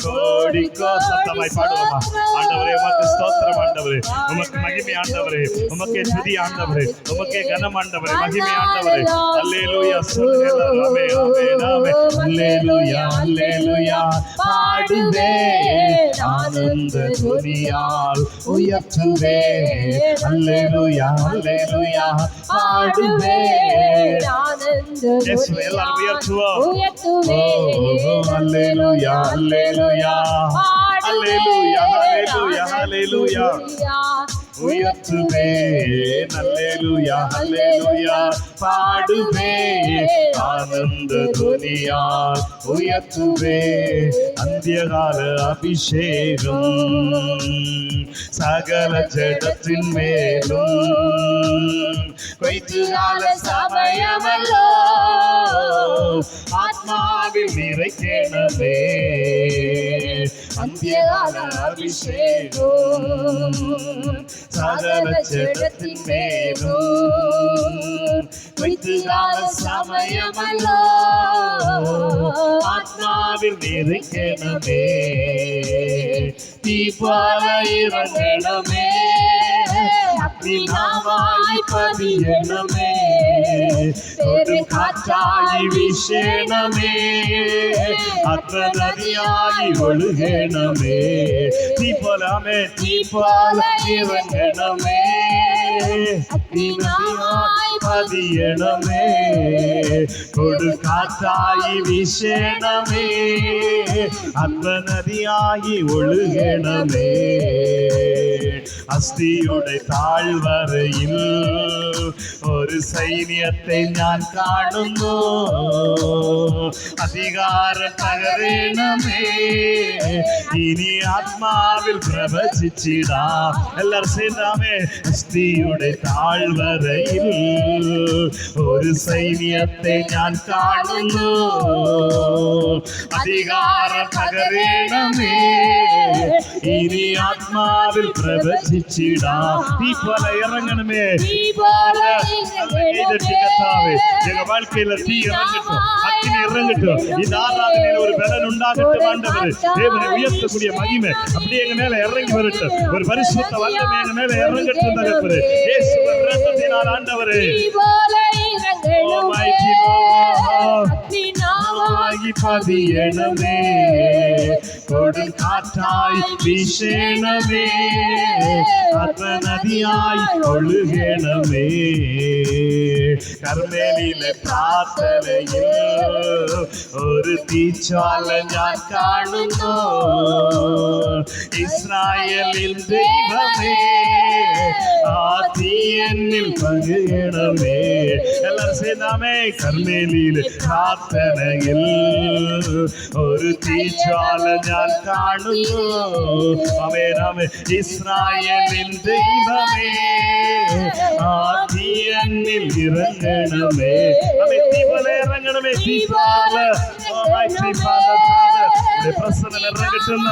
கோடி சத்தமாய் பாடுவோமா? ஆண்டவரே உமக்கு ஸ்தோத்திரம், ஆண்டவரே உமக்கு மகிமை, ஆண்டவரே உமக்கே துதி, ஆண்டவரே உமக்கே கனம், ஆண்டவரே மகிமை, ஆண்டவரே. அல்லேலூயா சொல்லுங்க. ஆமென் ஆமென் ஆமென். அல்லேலூயா அல்லேலூயா பாடுவேன் ஆனந்த துதியால் உயர்த்துவேன். அல்லேலூயா அல்லேலூயா பாடுவேன் ஆனந்த துதியால் எல்லாரும் உயர்த்துவோம். அல்லேலூயா அல்லேலூயா அல்லேலூயா அல்லேலூயா அல்லேலூயா. உயர்த்துவே. அல்லேலூயா அல்லேலூயா பாடுவே ஆனந்த துனியால் உயர்த்துவே. அந்தியகால அபிஷேகம் சகல ஜடத்தின் மேலும் கொய்த்துகால சமயமல்லோ ஆத்மாவில் நிறைக்கேனவே. அந்தியகால அபிஷேகம் சகல ஜடத்தின் மேலும் கொய்த்துகால சமயமல்லோ ஆத்மாவில் நிறைக்கேனவே. தீபால இறங்கணமே அக்னிநாவாய் பதியணமே. ஒரு காற்றாகி வீசேனமே அத்த நதியாகி ஒழுகேனமே. தீபாலாமே தீபால இறங்கணமே அக்னிநாவாய் பதியணமே. கொடு காற்றாகி வீசேனமே அத்த நதியாகி ஒழுகேனமே. അസ്ഥിയുടെ താഴ്വരയിൽ ഒരു സൈന്യത്തെ ഞാൻ കാണുന്നു. അധികാരം പകരണമേ ഇനി ആത്മാവിൽ പ്രവചിച്ചിടാം. എല്ലാവരും സേനാമേ. അസ്ഥിയുടെ താഴ്വരയിൽ ഒരു സൈന്യത്തെ ഞാൻ കാണുന്നു. അധികാരം പകരണമേ ഇനി ആത്മാവിൽ പ്രവചിച്ചിടാം. തീപോലെ ഇറങ്ങണമേ. எங்க வாழ்க்கையில தீ இறங்கட்டும், அக்கினி இறங்கட்டும். இந்த ஆராதனையில ஒரு பலன் உண்டாகட்டும். ஆண்டவரே தேவனை உயர்த்தக்கூடிய மகிமை அப்படியே எங்க மேல இறங்கி வரட்டும். ஒரு பரிசுத்த வல்லமை எங்க மேல இறங்கட்டும். தகப்பனே இயேசுவின் இரத்தத்தினால் ஆண்டவரே பதியணமே கொடும் காற்றாய் வீசேனமே அத்த நதியாய் ஒழுகேனமே. കർമ്മേലിലെ പ്രാർത്ഥനയിൽ ഒരു തീജ്വാല ഞാൻ കാണുന്നു. ഇസ്രായേലിൻ ദൈവമേ ആ തീ എന്നിൽ പകരണമേ. എല്ലാവരും സേനാമേ. കർമ്മേലിലെ പ്രാർത്ഥനയിൽ ഒരു തീജ്വാല ഞാൻ കാണുന്നു. ആമേൻ. ഇസ്രായേലിൻ ദൈവമേ ആ തീ എന്നിൽ ഇറങ്ങണമേ. தீபால இறங்கணுமே. தீபால பிரசனம் இறங்கட்டும்.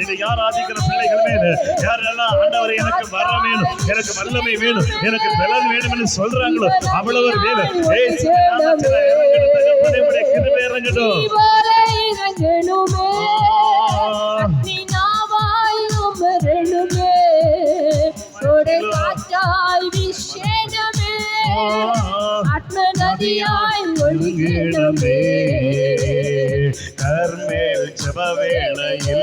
இன்னைக்கு ஆராதிக்கிற பிள்ளைகள் மேல யாரெல்லாம் ஆண்டவரை எனக்கு வர வேணும், எனக்கு வல்லமை வேணும், எனக்கு பலன் வேணும் என்று சொல்றாங்களோ அவ்வளவு வேணும். கிருபை இறங்கட்டும். കർമ്മേൽ ജപവേളയിൽ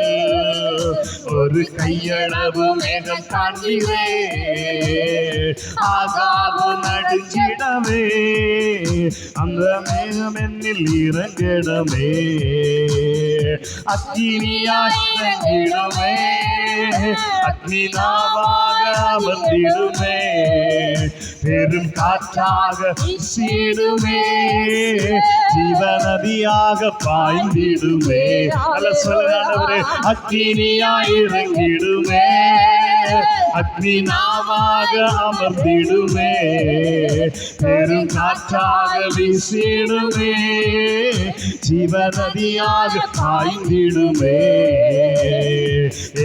ഒരു കയ്യളവ് മേഘം കാൺகிறே. ആകാവ് നടുങ്ങിടമേ அந்த மேகம் என்னில் இறங்கிடமே. அக்கினியாய் இறங்கிடமே அக்னிநாவாக அமர்ந்திடுமே. பெரும் காற்றாக வீசிடுமே ஜீவநதியாக பாய்ந்திடுமே. அல்ல சொல்லுகிறவரே அக்கினியாய் இறங்கிடுமே அக்னிநாவாக அமர்ந்திடுமே. பெரும் காற்றாக வீசிடுமே ஜீவநதியாக பாய்ந்திடுமே.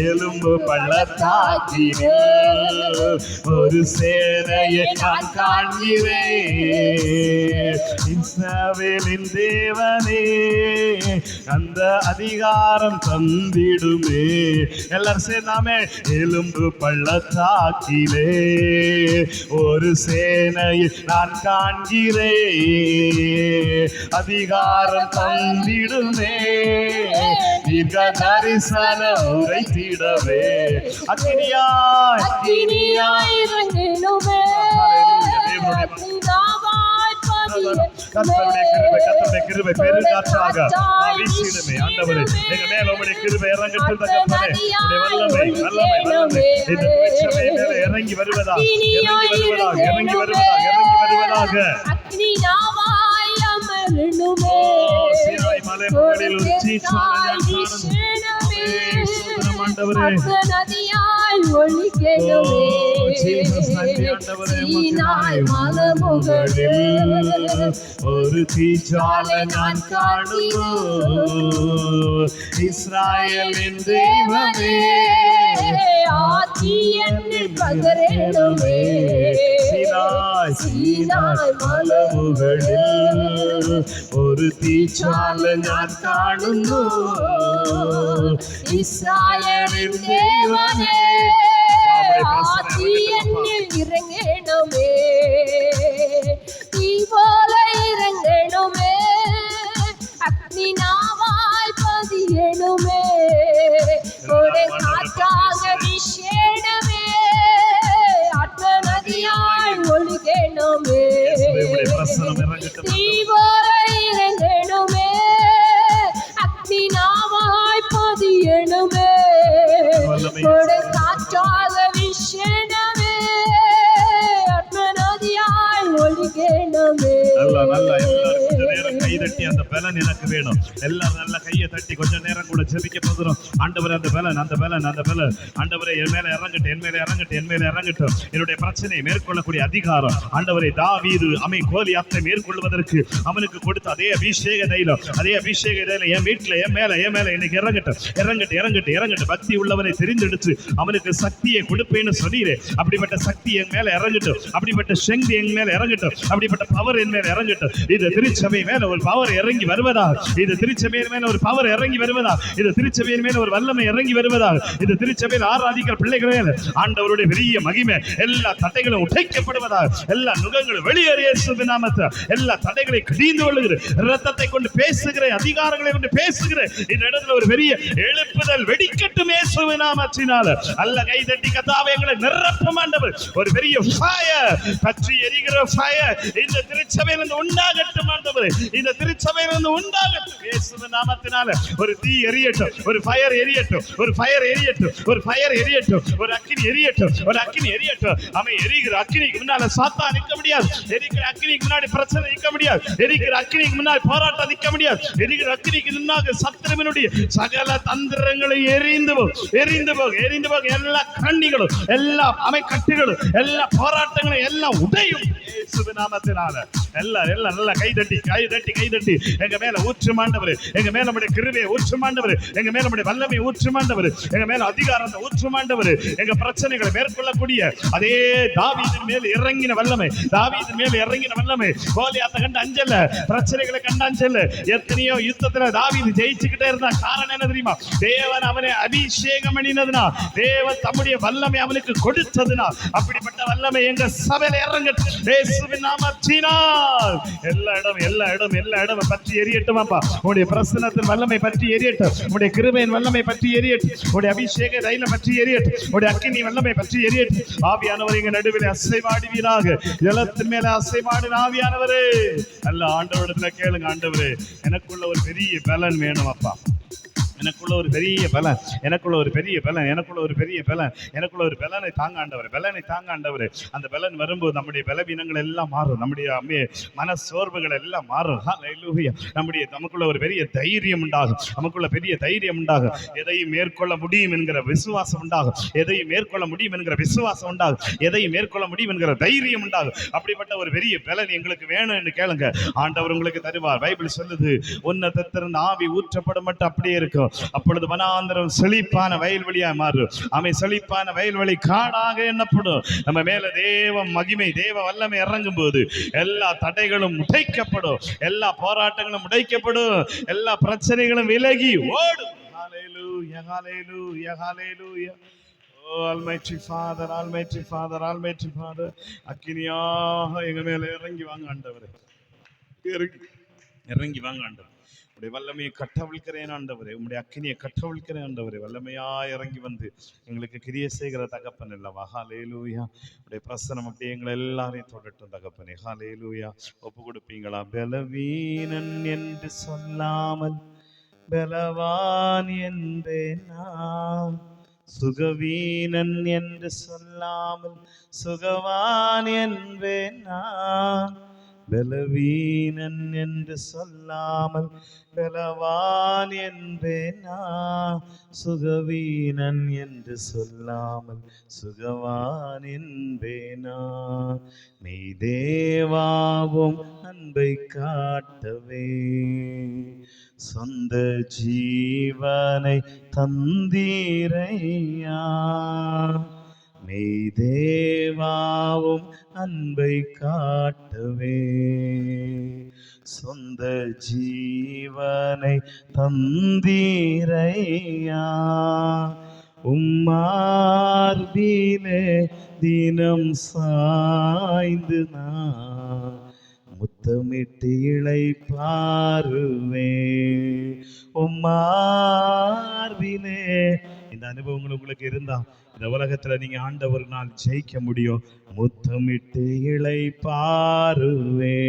எலும்பு பள்ளத்தாக்கினில் ஒரு சேனையை நான் காண்கிறேன். இஸ்ரவேலின் தேவனே அந்த அதிகாரம் தந்திடுமே. எல்லாரும் சேர்ந்தாமே. எலும்பு பள்ளத்தாக்கிலே ஒரு சேனையை நான் காண்கிறேன். அதிகாரம் தந்திடுமே தீர்க்க தரிசனம் உரைத்திடவே. அக்கினியாய் அக்கினியாய் இறங்கிடுமே. கர்த்தருடைய கிருபை பெருங்காற்றாக வீசிடுமே ஆண்டவரே. எங்க மேல உம்முடைய கிருபை இறங்கட்டும் தகப்பனே. உம்முடைய வல்லமை வல்லமை வல்லமை இந்த திருச்சபை மேல இறங்கி வருவதாக இறங்கி வருவதாக அக்னி நாவாய் அமரணுமே. சீனாய் மலை முகடில் ஒரு சீற்றான ஞானமே ஆண்டவரே. நதியாய் ஒளிக்கணுமே. சீனாய் மலை முகடில் ஒரு தீஜால நான் காணுமோ. இஸ்ராயேலின் தெய்வமே ஆதி என்னில் பகரணுமே. சீனாய் மலைமுகளில் ஒரு தீஜால நான் காணுமோ. இஸ்ராயேலின் தேவனே ஆதி என்னில் இறங்கணுமே. தீ போல இறங்கணுமே. அக்னி நாவாய் பதியணுமே. கொடை காற்றாக வீசணுமே. ஆத்ம நதியாய் ஒழுகணுமே. தீ போல இறங்கணுமே. அக்னி நாவாய் பதியணுமே. கொடை காற்றாக வீசணுமே. ஆத்ம நதியாய் ஒழுகணுமே. கைதட்டி அந்த பலன் எனக்கு வேணும். எல்லாரும் நல்ல கையை தட்டி கொஞ்ச நேரம் கூட ஜெபிக்க போகிறோம். ஆண்டவரே அந்த பலன் ஆண்டவரே என் மேல இறங்கட்டும். என்னுடைய பிரச்சனையை மேற்கொள்ளக்கூடிய அதிகாரம் ஆண்டவரே தாவீது கோலியாத்தை மேற்கொள்வதற்கு அவனுக்கு கொடுத்த அதே அபிஷேக தைலம் என் வீட்டுல என் மேல இன்னைக்கு இறங்கட்டும். பக்தி உள்ளவனை தெரிந்தெடுத்து அவனுக்கு சக்தியை கொடுப்பேன்னு சொன்னீரே. அப்படிப்பட்ட சக்தி என் மேல இறங்கட்டும். அப்படிப்பட்ட சக்தி என் மேல இறங்கட்டும். அப்படிப்பட்ட பவர் என் மேல இறங்கட்டும். இந்த திருச்சபை மேல ஒரு பவர் இறங்கி வருவதாக. இந்த திருச்சபையின் மேல ஒரு பவர் இறங்கி வருவதாக. இந்த திருச்சபையின் மேல ஒரு வல்லமை இறங்கி வருவதாக. இந்த திருச்சபையில் ஆராதிக்கிற பிள்ளைகளே ஆண்டவருடைய பெரிய மகிமை எல்லா தடைகளும் உடைக்கப்படுவதாக. எல்லா நுகங்களும் வெளியேறிய நாமத்தில் எல்லா தடைகளை கடிந்து கொள்ளுகிற இரத்தத்தை கொண்டு பேசுகிற அதிகாரங்களை கொண்டு பேசுகிற இந்த இடத்துல ஒரு பெரிய எழுப்புதல் வெடிக்கட்டும் இயேசுவின் நாமத்தினால. அல்ல கை தட்டி கர்த்தாவே எங்களை நிரப்பும் ஆண்டவர். ஒரு பெரிய ஃபயர் பற்றி எரிகிற ஃபயர் இந்த திருச்சபையிலிருந்து உண்டாகட்டும் ஆண்டவரே. இந்த திருச்சபையிலிருந்து உண்டாகட்டும் இயேசுவின் நாமத்தினால. ஒரு தீ எரியட்டும். ஒரு ஃபயர் எரியட்டும். ஒரு அக்கினி எரியட்டும். அவன் எரிகிற அக்கினிக்கு முன்னால சாத்தான் நிற்க முடியாது. எரிகிற அக்கினிக்கு முன்னாடி பிரச்சனை நிற்க முடியாது. எரிகிற அக்கினிக்கு முன்னாடி போராட்டம் நிற்க முடியாது. எரிகிற அக்கினிக்கு முன்னாக சத்துருவினுடைய சகல தந்திரங்களை எரிந்து போக எல்லா கண்ணிகளும் எல்லா அமைக்கட்டுகளும் எல்லா போராட்டங்களும் எல்லாம் உடையும் இயேசுவின் நாமத்தினால. எல்லாம் நல்லா கை தட்டி எங்க மேல ஊற்றும் ஆண்டவரே. எங்க மேல நம்முடைய கிருபையை ஊற்றும் ஆண்டவரே. எங்க மேல நம்முடைய வல்லமையை ஊற்றும் ஆண்டவரே. எங்க மேல அதிகாரத்தை ஊற்றும் ஆண்டவரே. எங்க பிரச்சனைகளை மேற்கொள்ளக்கூடிய அதே தாவீதின் மேல் இறங்கின வல்லமை கோலியாத்தை கண்டு அஞ்சல, பிரச்சனைகளை கண்டு அஞ்சல. எத்தனையோ யுத்தத்துல தாவீது ஜெயிச்சுக்கிட்டே இருந்தா. காரணம் என்ன தெரியுமா? தேவன் அவனை அபிஷேகம் பண்ணினதுனா, தேவன் தம்முடைய வல்லமை அவனுக்கு கொடுத்ததுனா. அப்படிப்பட்ட வல்லமை எங்க சபையில இறங்கட்டும் இயேசுவின் நாமத்தினால். எல்லா இடம் பற்றி எரியட்டுமாப்பா. உங்களுடைய பிரசன்னத்தின் வல்லமை பற்றி எரியட்டும். உங்களுடைய கிருபையின் வல்லமை பற்றி எரியட்டும். உங்களுடைய அபிஷேக தைலம் பற்றி எரியட்டும். உங்களுடைய அக்கினி வல்லமை பற்றி எரியட்டும். ஆவியானவர் எங்க நடுவில் அசைவாடுவீராக. ஜலத்தின் மேல அசைவாடு ஆவியானவரே. அல்ல ஆண்டவரிடத்துல கேளுங்க. ஆண்டவரே எனக்குள்ள ஒரு பெரிய பலன் வேணும் அப்பா. எனக்குள்ள ஒரு பெரிய பலனை தாங்க ஆண்டவரே. அந்த பலன் வரும்போது நம்முடைய பலவீனங்கள் எல்லாம் மாறும். நம்முடைய மன சோர்வுகள் எல்லாம் மாறும். ஹல்லேலூயா. நமக்குள்ள ஒரு பெரிய தைரியம் உண்டாகும். எதையும் மேற்கொள்ள முடியும் என்கிற விசுவாசம் உண்டாகும். எதையும் மேற்கொள்ள முடியும் என்கிற தைரியம் உண்டாகும். அப்படிப்பட்ட ஒரு பெரிய பலன் எங்களுக்கு வேணும் என்று கேளுங்க. ஆண்டவர் உங்களுக்கு தருவார். பைபிள் சொல்லுது, உன்னதத்திலிருந்து ஆவி ஊற்றப்படும் மட்டும் அப்படியே இருக்கும். அப்பொழுது வனாந்தரம் செழிப்பான வயல்வெளியா மாறும். செழிப்பான வயல்வெளி காடாக எண்ணப்படும். நம்ம மேல தேவ மகிமை, தேவ வல்லமை இறங்கும் போது எல்லா தடைகளும் உடைக்கப்படும். எல்லா போராட்டங்களும் உடைக்கப்படும். எல்லா பிரச்சனைகளும் விலகி ஓடும். ஹல்லேலூயா, ஹல்லேலூயா, ஹல்லேலூயா. Oh Almighty Father, அக்கினியாக எங்க மேல இறங்கி வாங்க ஆண்டவரே. இறங்கி வாங்க ஆண்டவரே. உடைய வல்லமையை கட்டவிழ்க்கிறேன் ஆண்டவரே, உம்முடைய அக்கினியை கட்டவிழ்க்கிறேன் ஆண்டவரே. வல்லமையா இறங்கி வந்து எங்களுக்கு கிரியை செய்கிற தகப்பன் அல்லவா. ஹல்லேலூயா. உடைய பிரசனம் அப்படியே எங்களை எல்லாரையும் தொடட்டும் தகப்பனே. ஹல்லேலூயா. ஒப்பு கொடுப்பீங்களா? பலவீனன் என்று சொல்லாமல் பலவான் என்பேன் நான், சுகவீனன் என்று சொல்லாமல் சுகவான் என்பேன் நான், பலவீனன் என்று சொல்லாமல் பலவான் என்பேன் நான், சுகவீனன் என்று சொல்லாமல் சுகவான் என்பேன் நான். நீ தேவாவும் அன்பை காட்டவே சொந்த ஜீவனை தந்தீரையா, நீ தேவாவும் அன்பை காட்டவே சொந்த ஜீவனை தந்தீரையா, உம்மார்பிலே தினம் சாய்ந்து நான் முத்தமிட்டு இளைப்பாறுவே, உம்மார்பிலே. இந்த அனுபவங்கள் உங்களுக்கு இருந்தா இந்த உலகத்துல நீங்க ஆண்டவர் நாள் ஜெயிக்க முடியும். முத்தமிட்டு இளைப்பாறுவே,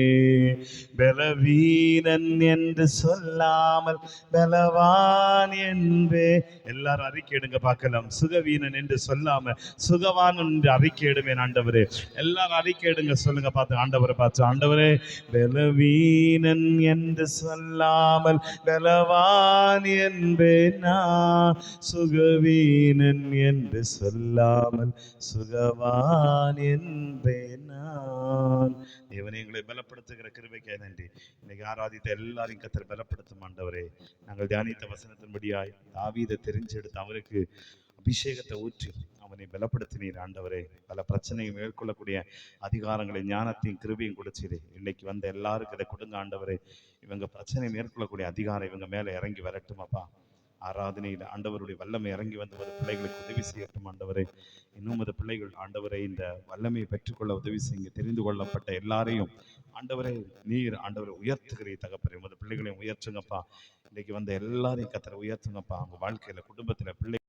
பலவீனன் என்று சொல்லாமல் பலவான் என்பே. எல்லாரும் அறிக்கையிடுங்க பார்க்கலாம். சுகவீனன் என்று சொல்லாம சுகவான் என்று அறிக்கையிடுவேன் ஆண்டவரே. எல்லாரும் அறிக்கையிடுங்க, சொல்லுங்க பார்த்து ஆண்டவரை பார்த்து. ஆண்டவரே, பலவீனன் என்று சொல்லாமல் பலவான் என்பேன் நான், சுகவீனன் என்று சொல்லாமல் சுகவான் என்பேன் நான். தேவனே, எங்களை பலப்படுத்துகிற கிருபைக்காய் நன்றி. இன்னைக்கு ஆராதித்த எல்லாரையும் கர்த்தர் பலப்படுத்தும் ஆண்டவரே. நாங்கள் தியானித்த வசனத்தின்படியாய் தாவீதை தெரிஞ்செடுத்து அவருக்கு அபிஷேகத்தை ஊற்றி அவனை பலப்படுத்தினீர் ஆண்டவரே. பல பிரச்சனையை மேற்கொள்ளக்கூடிய அதிகாரங்களை ஞானத்தையும் கிருபையும் கொடுத்தீரே. இன்னைக்கு வந்த எல்லாருக்கும் இதை கொடுங்க ஆண்டவரே. இவங்க பிரச்சனையை மேற்கொள்ளக்கூடிய அதிகாரம் இவங்க மேல இறங்கி வரட்டும் அப்பா. ஆராதனையில் ஆண்டவருடைய வல்லமை இறங்கி வந்து பிள்ளைகளுக்கு உதவி செய்யட்டும் ஆண்டவரே. இன்னும் அது பிள்ளைகள் ஆண்டவரை இந்த வல்லமையை பெற்றுக்கொள்ள உதவி செய்யுங்க. தெரிந்து கொள்ளப்பட்ட எல்லாரையும் ஆண்டவரை நீர் ஆண்டவரை உயர்த்துகிறீ தகப்பரே. உமது பிள்ளைகளையும் உயர்த்துங்கப்பா. இன்னைக்கு வந்த எல்லாரையும் கர்த்தரை உயர்த்துங்கப்பா. அவங்க வாழ்க்கையில குடும்பத்துல பிள்ளை